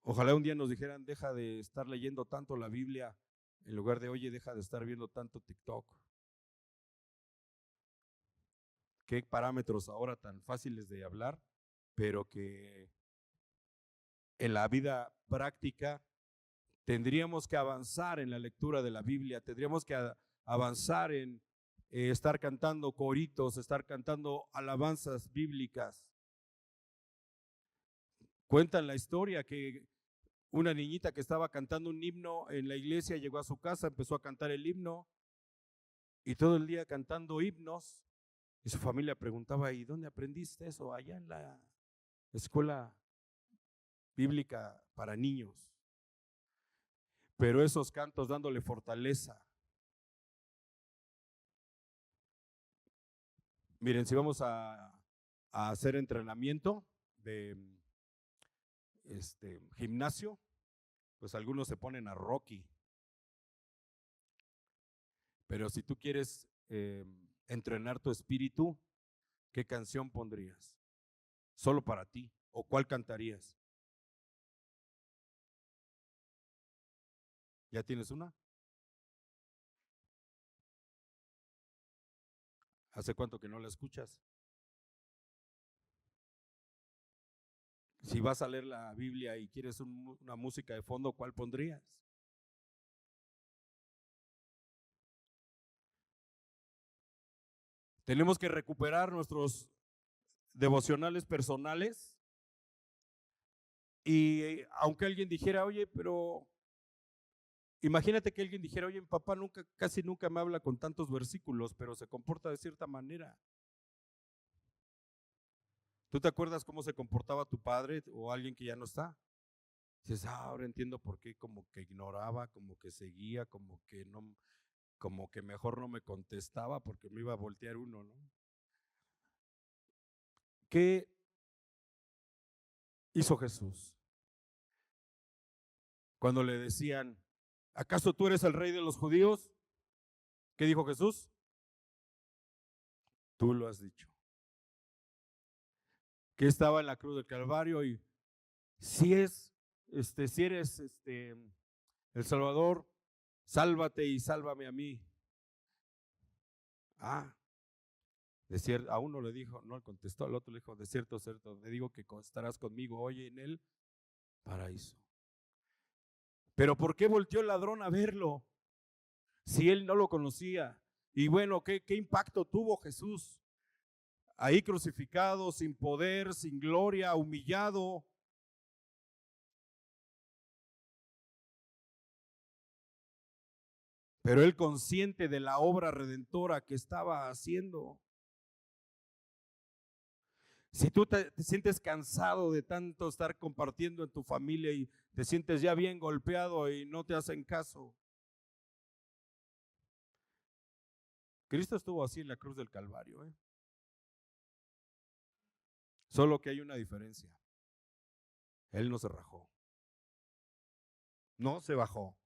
Ojalá un día nos dijeran, deja de estar leyendo tanto la Biblia, en lugar de, oye, deja de estar viendo tanto TikTok. Qué parámetros ahora tan fáciles de hablar, pero que en la vida práctica tendríamos que avanzar en la lectura de la Biblia, tendríamos que avanzar en estar cantando coritos, estar cantando alabanzas bíblicas. Cuentan la historia que una niñita que estaba cantando un himno en la iglesia llegó a su casa, empezó a cantar el himno y todo el día cantando himnos. Y su familia preguntaba, ¿y dónde aprendiste eso? Allá en la escuela bíblica para niños. Pero esos cantos dándole fortaleza. Miren, si vamos a hacer entrenamiento de gimnasio, pues algunos se ponen a Rocky. Pero si tú quieres entrenar tu espíritu, ¿qué canción pondrías? Solo para ti. ¿O cuál cantarías? ¿Ya tienes una? ¿Hace cuánto que no la escuchas? Si vas a leer la Biblia y quieres una música de fondo, ¿cuál pondrías? Tenemos que recuperar nuestros devocionales personales y aunque alguien dijera, oye, pero imagínate que alguien dijera, oye, mi papá casi nunca me habla con tantos versículos, pero se comporta de cierta manera. ¿Tú te acuerdas cómo se comportaba tu padre o alguien que ya no está? Dices, ahora entiendo por qué como que ignoraba, como que seguía, como que mejor no me contestaba porque me iba a voltear uno, ¿no? ¿Qué hizo Jesús? Cuando le decían, ¿acaso tú eres el rey de los judíos? ¿Qué dijo Jesús? Tú lo has dicho. Que estaba en la cruz del Calvario y si eres el Salvador, sálvate y sálvame a mí. A uno le dijo, no le contestó, al otro le dijo, de cierto, le digo que estarás conmigo hoy en el paraíso. Pero ¿por qué volteó el ladrón a verlo? Si él no lo conocía. Y bueno, ¿qué impacto tuvo Jesús? Ahí crucificado, sin poder, sin gloria, humillado. Pero él consciente de la obra redentora que estaba haciendo. Si tú te sientes cansado de tanto estar compartiendo en tu familia y te sientes ya bien golpeado y no te hacen caso. Cristo estuvo así en la cruz del Calvario. Solo que hay una diferencia. Él no se rajó. No se bajó.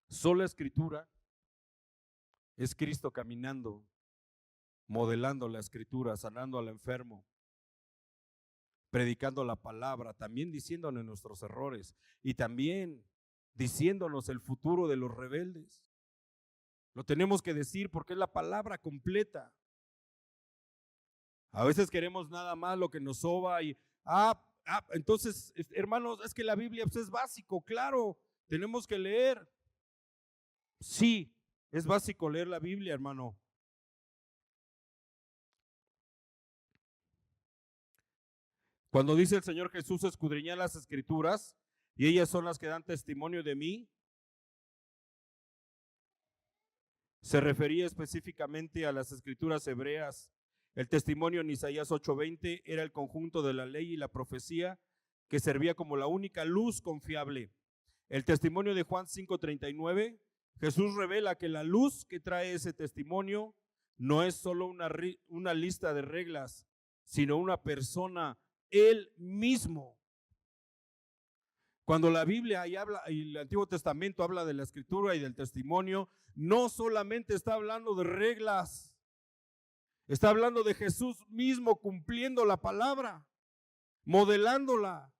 Sola escritura es Cristo caminando, modelando la escritura, sanando al enfermo, predicando la palabra, también diciéndonos nuestros errores y también diciéndonos el futuro de los rebeldes. Lo tenemos que decir porque es la palabra completa. A veces queremos nada más lo que nos soba y, entonces, hermanos, es que la Biblia pues, es básico, claro, tenemos que leer. Sí, es básico leer la Biblia, hermano. Cuando dice el Señor Jesús, escudriñad las Escrituras y ellas son las que dan testimonio de mí, se refería específicamente a las Escrituras hebreas. El testimonio en Isaías 8:20 era el conjunto de la ley y la profecía que servía como la única luz confiable. El testimonio de Juan 5:39, Jesús revela que la luz que trae ese testimonio no es solo una lista de reglas, sino una persona, Él mismo. Cuando la Biblia y el Antiguo Testamento habla de la Escritura y del testimonio, no solamente está hablando de reglas, está hablando de Jesús mismo cumpliendo la palabra, modelándola.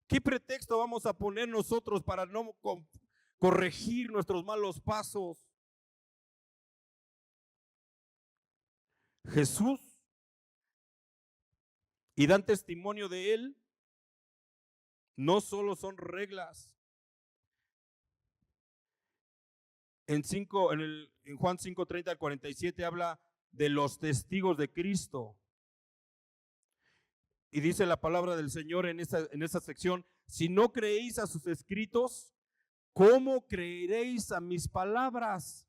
¿Qué pretexto vamos a poner nosotros para no corregir nuestros malos pasos? Jesús, y dan testimonio de Él, no solo son reglas. En Juan 5:30 al 47 habla de los testigos de Cristo. Y dice la palabra del Señor en esa sección: si no creéis a sus escritos, ¿cómo creeréis a mis palabras?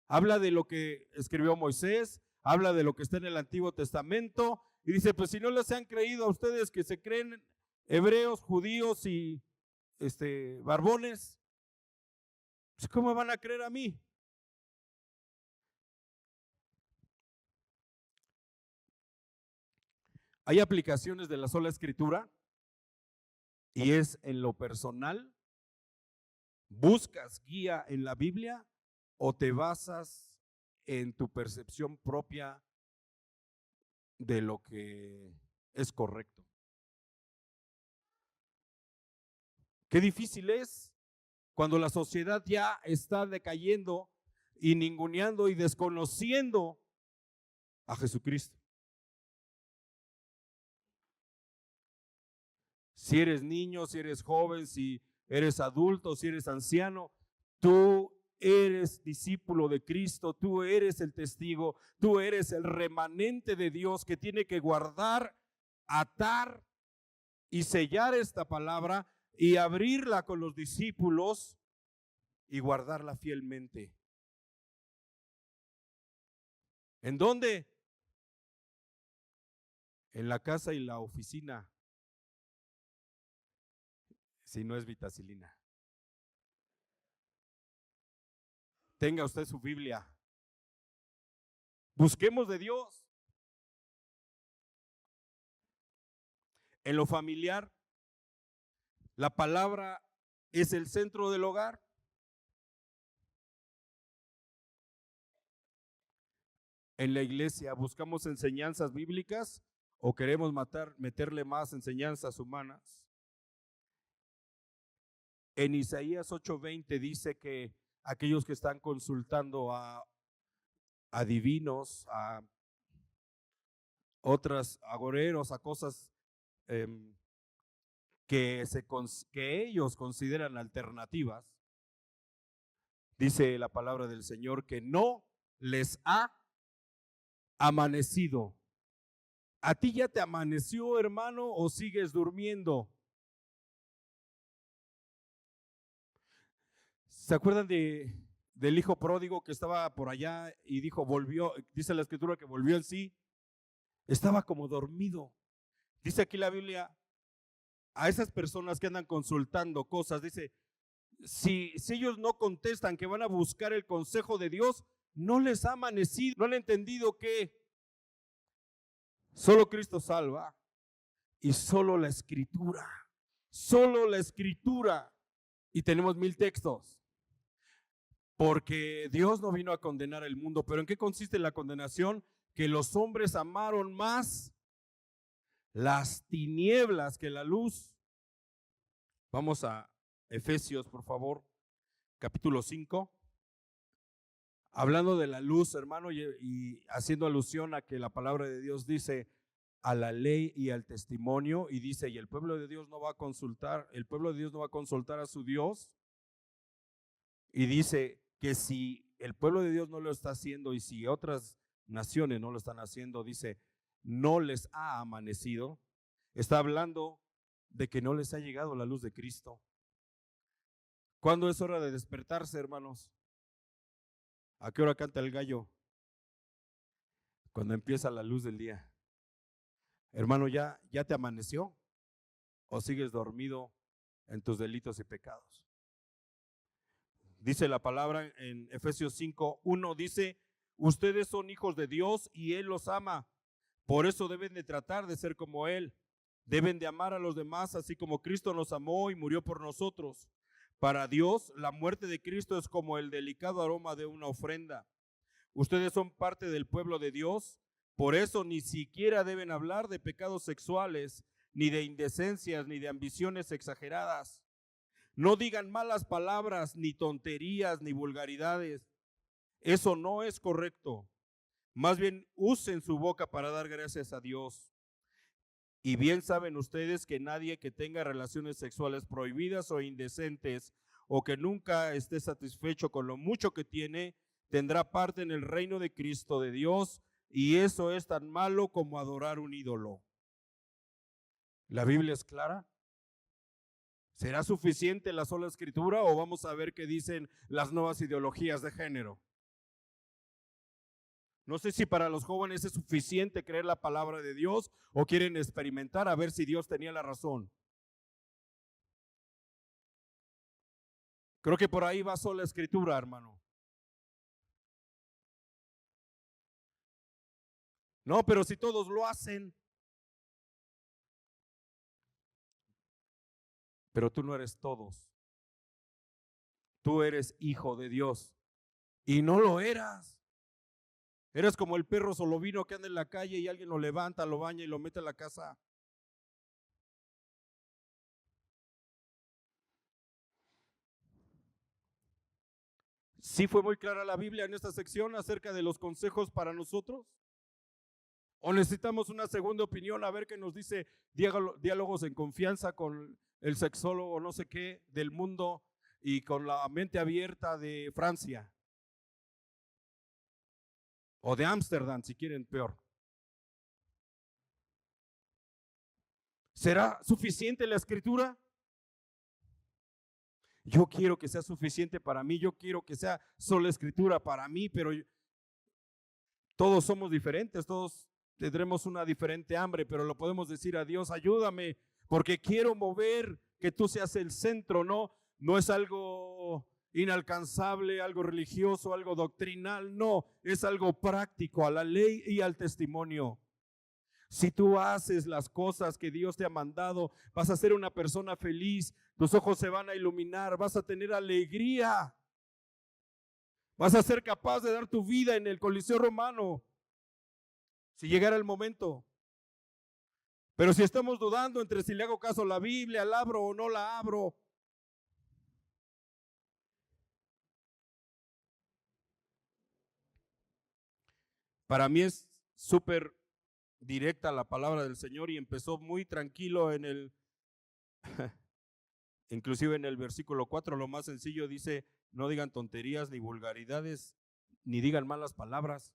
Habla de lo que escribió Moisés, habla de lo que está en el Antiguo Testamento, y dice, pues si no les han creído a ustedes que se creen hebreos, judíos y barbones, pues ¿cómo van a creer a mí? Hay aplicaciones de la sola escritura y es en lo personal. ¿Buscas guía en la Biblia o te basas en tu percepción propia de lo que es correcto? Qué difícil es cuando la sociedad ya está decayendo y ninguneando y desconociendo a Jesucristo. Si eres niño, si eres joven, si eres adulto, si eres anciano, tú eres discípulo de Cristo, tú eres el testigo, tú eres el remanente de Dios que tiene que guardar, atar y sellar esta palabra y abrirla con los discípulos y guardarla fielmente. ¿En dónde? En la casa y la oficina, si no es vitacilina. Tenga usted su Biblia. Busquemos de Dios. En lo familiar, la palabra es el centro del hogar. En la iglesia, ¿buscamos enseñanzas bíblicas o queremos meterle más enseñanzas humanas? En Isaías 8:20 dice que aquellos que están consultando a divinos, a otras agoreros, a cosas que ellos consideran alternativas, dice la palabra del Señor que no les ha amanecido. ¿A ti ya te amaneció, hermano, o sigues durmiendo? ¿Se acuerdan del hijo pródigo que estaba por allá y dice la escritura que volvió en sí? Estaba como dormido. Dice aquí la Biblia, a esas personas que andan consultando cosas, dice, si ellos no contestan que van a buscar el consejo de Dios, no les ha amanecido, no han entendido que solo Cristo salva y solo la escritura, y tenemos 1000 textos. Porque Dios no vino a condenar el mundo. ¿Pero en qué consiste la condenación? Que los hombres amaron más las tinieblas que la luz. Vamos a Efesios, por favor, capítulo 5. Hablando de la luz, hermano, y haciendo alusión a que la palabra de Dios dice a la ley y al testimonio, y dice, y el pueblo de Dios no va a consultar, el pueblo de Dios no va a consultar a su Dios, y dice que si el pueblo de Dios no lo está haciendo y si otras naciones no lo están haciendo, dice, no les ha amanecido, está hablando de que no les ha llegado la luz de Cristo. ¿Cuándo es hora de despertarse, hermanos? ¿A qué hora canta el gallo? Cuando empieza la luz del día. Hermano, ¿ya te amaneció? ¿O sigues dormido en tus delitos y pecados? Dice la palabra en Efesios 5:1, dice, ustedes son hijos de Dios y Él los ama. Por eso deben de tratar de ser como Él. Deben de amar a los demás así como Cristo nos amó y murió por nosotros. Para Dios, la muerte de Cristo es como el delicado aroma de una ofrenda. Ustedes son parte del pueblo de Dios, por eso ni siquiera deben hablar de pecados sexuales, ni de indecencias, ni de ambiciones exageradas. No digan malas palabras, ni tonterías, ni vulgaridades. Eso no es correcto. Más bien usen su boca para dar gracias a Dios. Y bien saben ustedes que nadie que tenga relaciones sexuales prohibidas o indecentes, o que nunca esté satisfecho con lo mucho que tiene, tendrá parte en el reino de Cristo de Dios, y eso es tan malo como adorar un ídolo. ¿La Biblia es clara? ¿Será suficiente la sola escritura o vamos a ver qué dicen las nuevas ideologías de género? No sé si para los jóvenes es suficiente creer la palabra de Dios o quieren experimentar a ver si Dios tenía la razón. Creo que por ahí va sola escritura, hermano. No, pero si todos lo hacen. Pero tú no eres todos. Tú eres hijo de Dios. Y no lo eras. Eres como el perro solovino que anda en la calle y alguien lo levanta, lo baña y lo mete a la casa. ¿Sí fue muy clara la Biblia en esta sección acerca de los consejos para nosotros? ¿O necesitamos una segunda opinión a ver qué nos dice diálogos en confianza con el sexólogo no sé qué del mundo y con la mente abierta de Francia? O de Ámsterdam, si quieren peor. ¿Será suficiente la escritura? Yo quiero que sea suficiente para mí, yo quiero que sea solo escritura para mí, pero todos somos diferentes, todos tendremos una diferente hambre, pero lo podemos decir a Dios, ayúdame, porque quiero mover que tú seas el centro, no es algo inalcanzable, algo religioso, algo doctrinal, no, es algo práctico, a la ley y al testimonio. Si tú haces las cosas que Dios te ha mandado, vas a ser una persona feliz, tus ojos se van a iluminar, vas a tener alegría, vas a ser capaz de dar tu vida en el Coliseo Romano, si llegara el momento. Pero si estamos dudando entre si le hago caso a la Biblia, la abro o no la abro, para mí es súper directa la palabra del Señor y empezó muy tranquilo en el, inclusive en el versículo 4, lo más sencillo dice, no digan tonterías ni vulgaridades, ni digan malas palabras.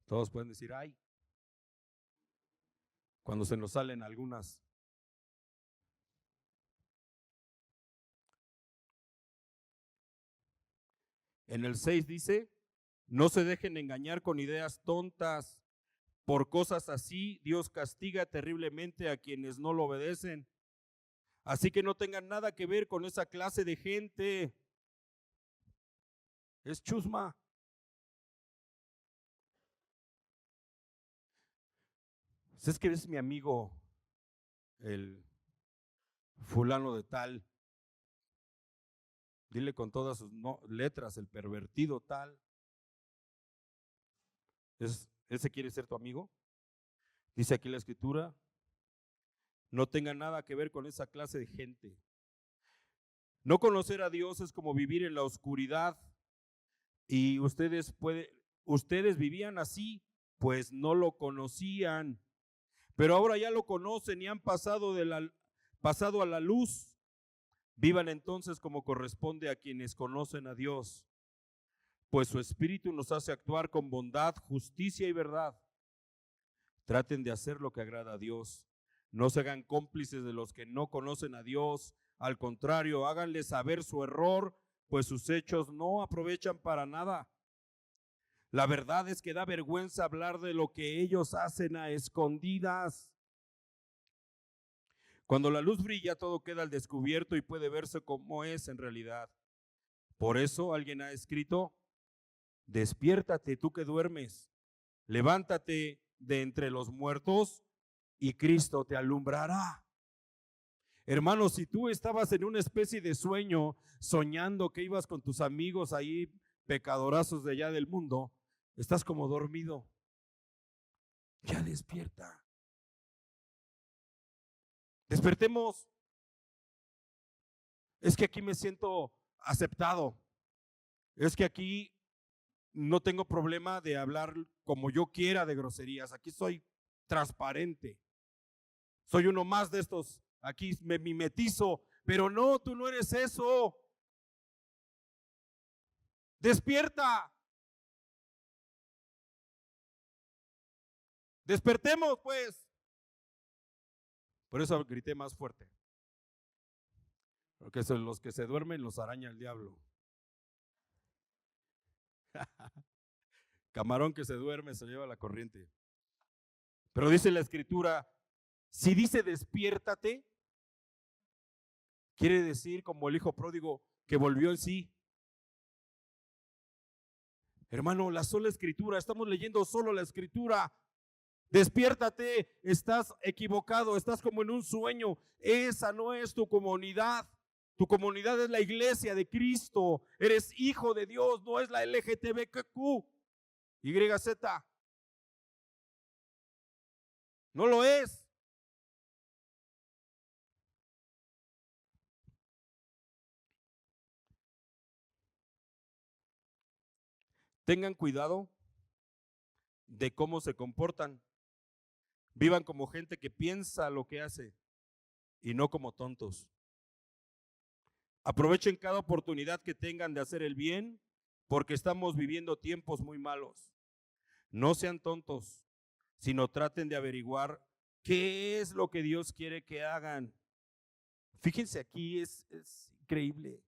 Todos pueden decir, ay, cuando se nos salen algunas. En el 6 dice, no se dejen engañar con ideas tontas. Por cosas así, Dios castiga terriblemente a quienes no lo obedecen. Así que no tengan nada que ver con esa clase de gente. Es chusma. Si es que es mi amigo, el fulano de tal, dile con todas sus letras, el pervertido tal. ¿Ese quiere ser tu amigo? Dice aquí la escritura, no tenga nada que ver con esa clase de gente. No conocer a Dios es como vivir en la oscuridad y ustedes vivían así, pues no lo conocían, pero ahora ya lo conocen y han pasado a la luz. Vivan entonces como corresponde a quienes conocen a Dios, pues su Espíritu nos hace actuar con bondad, justicia y verdad. Traten de hacer lo que agrada a Dios. No se hagan cómplices de los que no conocen a Dios. Al contrario, háganle saber su error, pues sus hechos no aprovechan para nada. La verdad es que da vergüenza hablar de lo que ellos hacen a escondidas. Cuando la luz brilla, todo queda al descubierto y puede verse como es en realidad. Por eso alguien ha escrito: despiértate tú que duermes, levántate de entre los muertos y Cristo te alumbrará. Hermanos, si tú estabas en una especie de sueño, soñando que ibas con tus amigos ahí, pecadorazos de allá del mundo, estás como dormido. Ya despierta. Despertemos. Es que aquí me siento aceptado. Es que aquí no tengo problema de hablar como yo quiera de groserías. Aquí soy transparente. Soy uno más de estos. Aquí me mimetizo. Pero no, tú no eres eso. Despierta. Despertemos, pues. Por eso grité más fuerte. Porque son los que se duermen los araña el diablo. Camarón que se duerme se lleva la corriente. Pero dice la Escritura, si dice despiértate, quiere decir como el hijo pródigo que volvió en sí. Hermano, la sola Escritura, estamos leyendo solo la Escritura. Despiértate, estás equivocado, estás como en un sueño. Esa no es tu comunidad. Tu comunidad es la iglesia de Cristo. Eres hijo de Dios, no es la LGTBQ, YZ. No lo es. Tengan cuidado de cómo se comportan. Vivan como gente que piensa lo que hace y no como tontos. Aprovechen cada oportunidad que tengan de hacer el bien, porque estamos viviendo tiempos muy malos. No sean tontos, sino traten de averiguar qué es lo que Dios quiere que hagan. Fíjense aquí, es increíble.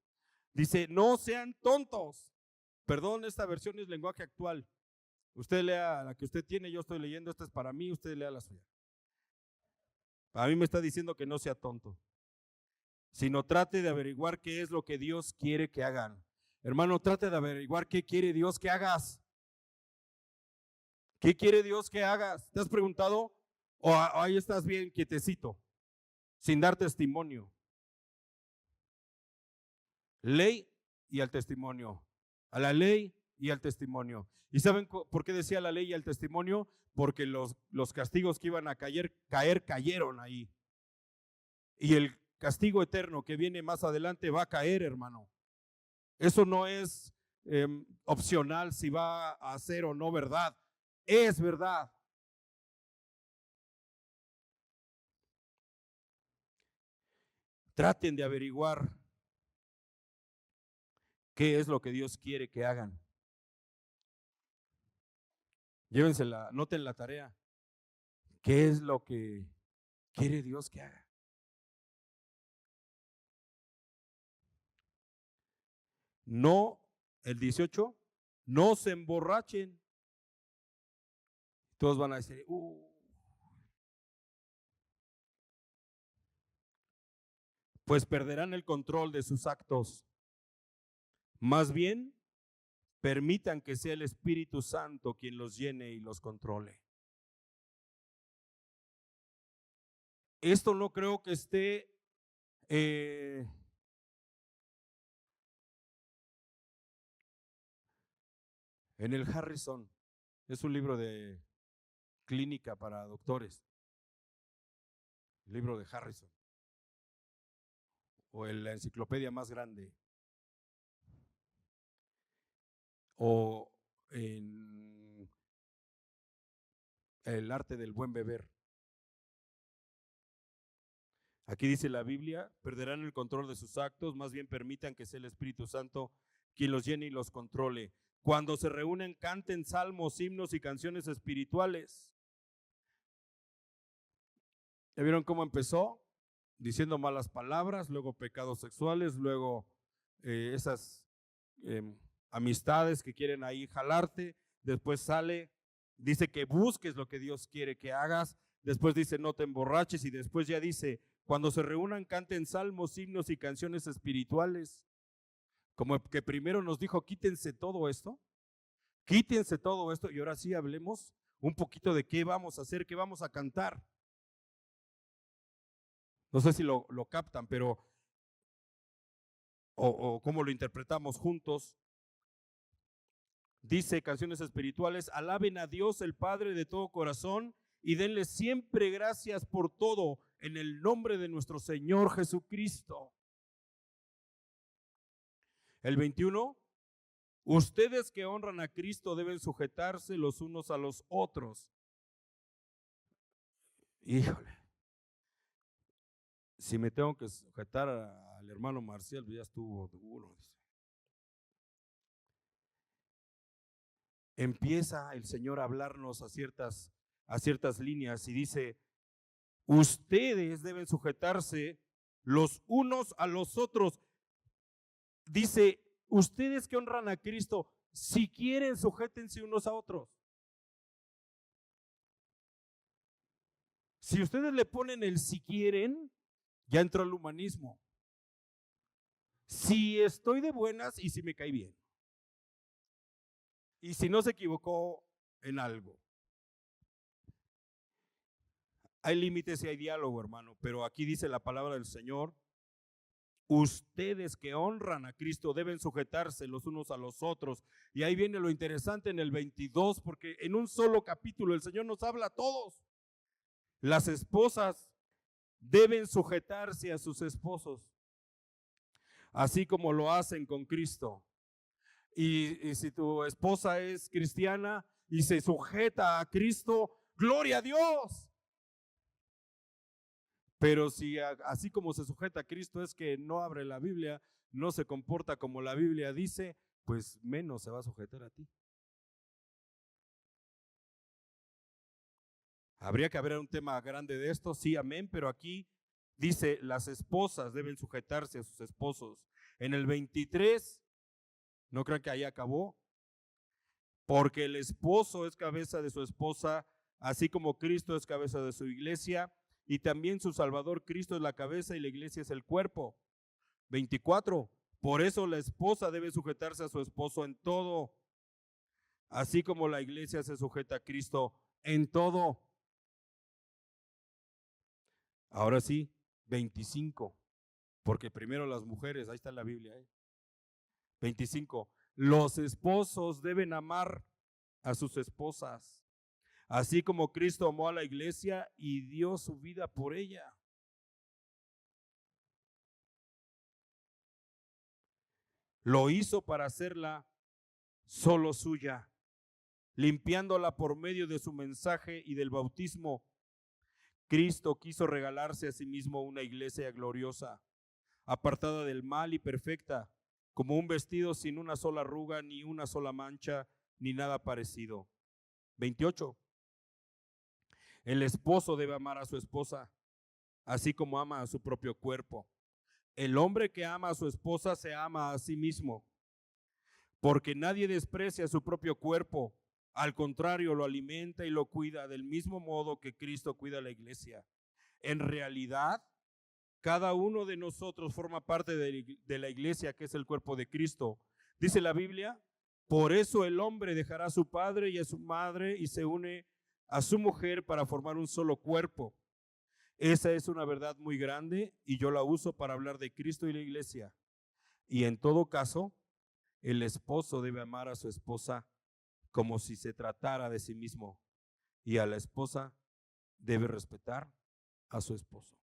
Dice, no sean tontos. Perdón, esta versión es lenguaje actual. Usted lea la que usted tiene, yo estoy leyendo, esta es para mí, usted lea la suya. A mí me está diciendo que no sea tonto, sino trate de averiguar qué es lo que Dios quiere que hagan. Hermano, trate de averiguar qué quiere Dios que hagas. ¿Qué quiere Dios que hagas? ¿Te has preguntado? ¿O ahí estás bien quietecito, sin dar testimonio? Ley y al testimonio. A la ley y al testimonio. ¿Y saben por qué decía la ley y al testimonio? Porque los castigos que iban a caer cayeron ahí. Y el castigo eterno que viene más adelante va a caer, hermano. Eso no es opcional si va a ser o no verdad. Es verdad. Traten de averiguar qué es lo que Dios quiere que hagan. Llévensela, noten la tarea. ¿Qué es lo que quiere Dios que haga? No, el 18, no se emborrachen. Todos van a decir, pues perderán el control de sus actos. Más bien, permitan que sea el Espíritu Santo quien los llene y los controle. Esto no creo que esté en el Harrison. Es un libro de clínica para doctores. El libro de Harrison. o en la enciclopedia más grande, o en el arte del buen beber. Aquí dice la Biblia, perderán el control de sus actos, más bien permitan que sea el Espíritu Santo quien los llene y los controle. Cuando se reúnen, canten salmos, himnos y canciones espirituales. ¿Ya vieron cómo empezó? Diciendo malas palabras, luego pecados sexuales, luego esas amistades que quieren ahí jalarte, después sale, dice que busques lo que Dios quiere que hagas, después dice no te emborraches y después ya dice, cuando se reúnan canten salmos, himnos y canciones espirituales. Como que primero nos dijo quítense todo esto y ahora sí hablemos un poquito de qué vamos a hacer, qué vamos a cantar. No sé si lo captan, pero o cómo lo interpretamos juntos. Dice canciones espirituales, alaben a Dios el Padre de todo corazón y denle siempre gracias por todo en el nombre de nuestro Señor Jesucristo. El 21, ustedes que honran a Cristo deben sujetarse los unos a los otros. Híjole, si me tengo que sujetar al hermano Marcial, ya estuvo duro. Empieza el Señor a hablarnos a ciertas líneas y dice, ustedes deben sujetarse los unos a los otros. Dice, ustedes que honran a Cristo, si quieren, sujétense unos a otros. Si ustedes le ponen el si quieren, ya entró el humanismo. Si estoy de buenas y si me cae bien. Y si no se equivocó en algo. Hay límites y hay diálogo, hermano, pero aquí dice la palabra del Señor, ustedes que honran a Cristo deben sujetarse los unos a los otros. Y ahí viene lo interesante en el 22, porque en un solo capítulo el Señor nos habla a todos. Las esposas deben sujetarse a sus esposos, así como lo hacen con Cristo. Y si tu esposa es cristiana y se sujeta a Cristo, gloria a Dios. Pero si así como se sujeta a Cristo es que no abre la Biblia, no se comporta como la Biblia dice, pues menos se va a sujetar a ti. Habría que haber un tema grande de esto, sí, amén, pero aquí dice, las esposas deben sujetarse a sus esposos. En el 23, no crean que ahí acabó, porque el esposo es cabeza de su esposa, así como Cristo es cabeza de su iglesia, y también su Salvador Cristo es la cabeza y la iglesia es el cuerpo. 24, por eso la esposa debe sujetarse a su esposo en todo, así como la iglesia se sujeta a Cristo en todo. Ahora sí, 25, porque primero las mujeres, ahí está en la Biblia. 25, los esposos deben amar a sus esposas, así como Cristo amó a la iglesia y dio su vida por ella. Lo hizo para hacerla solo suya, limpiándola por medio de su mensaje y del bautismo. Cristo quiso regalarse a sí mismo una iglesia gloriosa, apartada del mal y perfecta, como un vestido sin una sola arruga, ni una sola mancha, ni nada parecido. 28. El esposo debe amar a su esposa, así como ama a su propio cuerpo. El hombre que ama a su esposa se ama a sí mismo, porque nadie desprecia su propio cuerpo, al contrario, lo alimenta y lo cuida del mismo modo que Cristo cuida a la iglesia. En realidad, cada uno de nosotros forma parte de la iglesia, que es el cuerpo de Cristo. Dice la Biblia, por eso el hombre dejará a su padre y a su madre y se une a su mujer para formar un solo cuerpo. Esa es una verdad muy grande y yo la uso para hablar de Cristo y la iglesia. Y en todo caso, el esposo debe amar a su esposa como si se tratara de sí mismo, y a la esposa debe respetar a su esposo.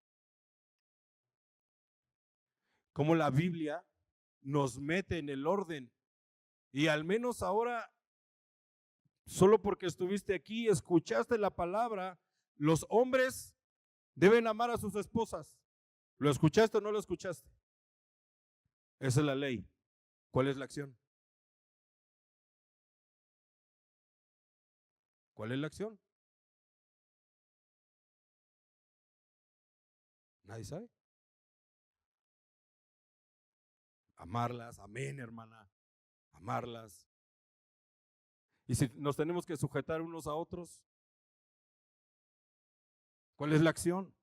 cómo la Biblia nos mete en el orden. Y al menos ahora, solo porque estuviste aquí, escuchaste la palabra, los hombres deben amar a sus esposas. ¿Lo escuchaste o no lo escuchaste? Esa es la ley. ¿Cuál es la acción? ¿Cuál es la acción? Nadie sabe. Amarlas, amén, hermana. Amarlas. Y si nos tenemos que sujetar unos a otros, ¿cuál es la acción?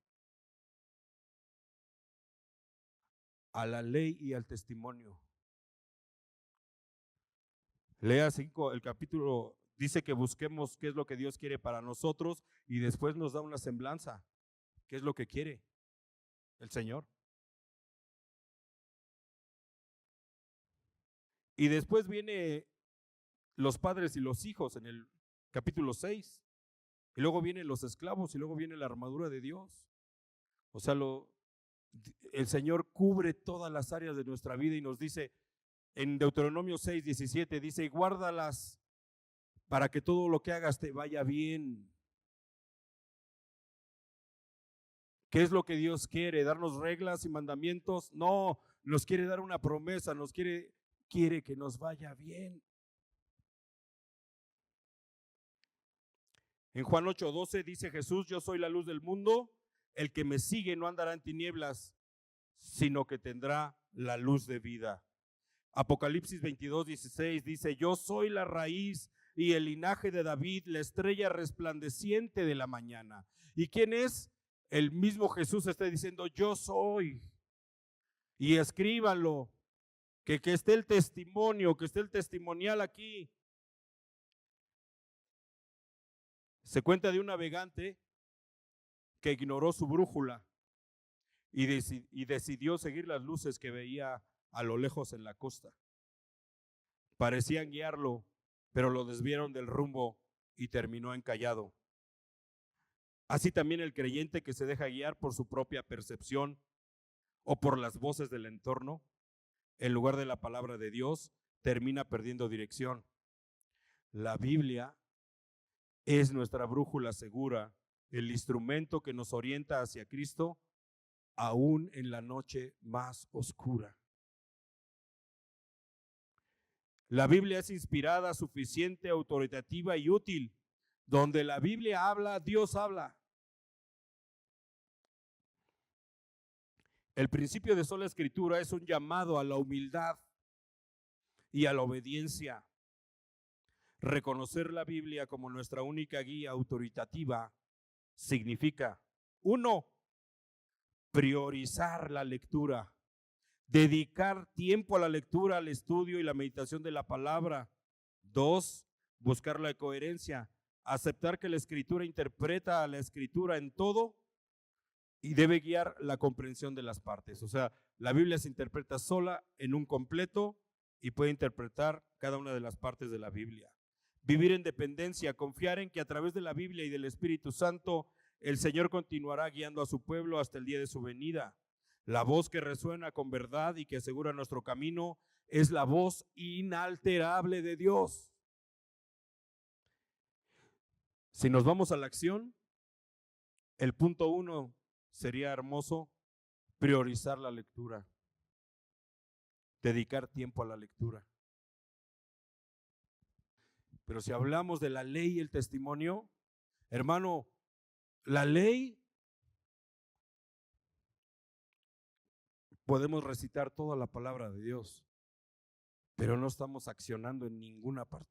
A la ley y al testimonio. Lea 5, el capítulo dice que busquemos qué es lo que Dios quiere para nosotros y después nos da una semblanza. ¿Qué es lo que quiere el Señor? Y después viene los padres y los hijos en el capítulo 6. Y luego vienen los esclavos y luego viene la armadura de Dios. O sea, el Señor cubre todas las áreas de nuestra vida y nos dice, en Deuteronomio 6:17, dice, guárdalas para que todo lo que hagas te vaya bien. ¿Qué es lo que Dios quiere? ¿Darnos reglas y mandamientos? No, nos quiere dar una promesa, quiere que nos vaya bien. En Juan 8:12 dice Jesús, yo soy la luz del mundo, el que me sigue no andará en tinieblas, sino que tendrá la luz de vida. Apocalipsis 22:16 dice, yo soy la raíz y el linaje de David, la estrella resplandeciente de la mañana. ¿Y quién es? El mismo Jesús está diciendo, yo soy. Y escríbanlo, que esté el testimonio, que esté el testimonial aquí. Se cuenta de un navegante que ignoró su brújula y decidió seguir las luces que veía a lo lejos en la costa. Parecían guiarlo, pero lo desviaron del rumbo y terminó encallado. Así también el creyente que se deja guiar por su propia percepción o por las voces del entorno, en lugar de la palabra de Dios, termina perdiendo dirección. La Biblia es nuestra brújula segura, el instrumento que nos orienta hacia Cristo, aún en la noche más oscura. La Biblia es inspirada, suficiente, autoritativa y útil. Donde la Biblia habla, Dios habla. El principio de sola escritura es un llamado a la humildad y a la obediencia. Reconocer la Biblia como nuestra única guía autoritativa significa, 1, priorizar la lectura, dedicar tiempo a la lectura, al estudio y la meditación de la palabra. 2, buscar la coherencia, aceptar que la Escritura interpreta a la Escritura en todo y debe guiar la comprensión de las partes. O sea, la Biblia se interpreta sola en un completo y puede interpretar cada una de las partes de la Biblia. Vivir en dependencia, confiar en que a través de la Biblia y del Espíritu Santo, el Señor continuará guiando a su pueblo hasta el día de su venida. La voz que resuena con verdad y que asegura nuestro camino es la voz inalterable de Dios. Si nos vamos a la acción, el punto 1 sería hermoso, priorizar la lectura, dedicar tiempo a la lectura. Pero si hablamos de la ley y el testimonio, hermano, la ley, podemos recitar toda la palabra de Dios, pero no estamos accionando en ninguna parte.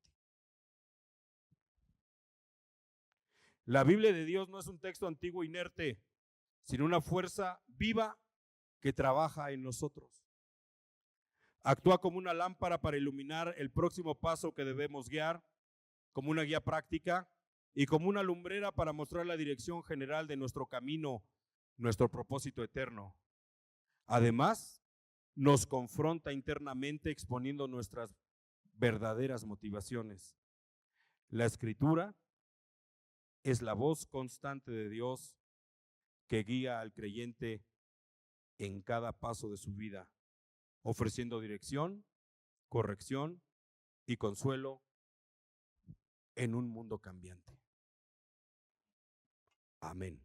La Biblia de Dios no es un texto antiguo inerte, sino una fuerza viva que trabaja en nosotros. Actúa como una lámpara para iluminar el próximo paso que debemos guiar, como una guía práctica y como una lumbrera para mostrar la dirección general de nuestro camino, nuestro propósito eterno. Además, nos confronta internamente exponiendo nuestras verdaderas motivaciones. La Escritura es la voz constante de Dios que guía al creyente en cada paso de su vida. ofreciendo dirección, corrección y consuelo en un mundo cambiante. Amén.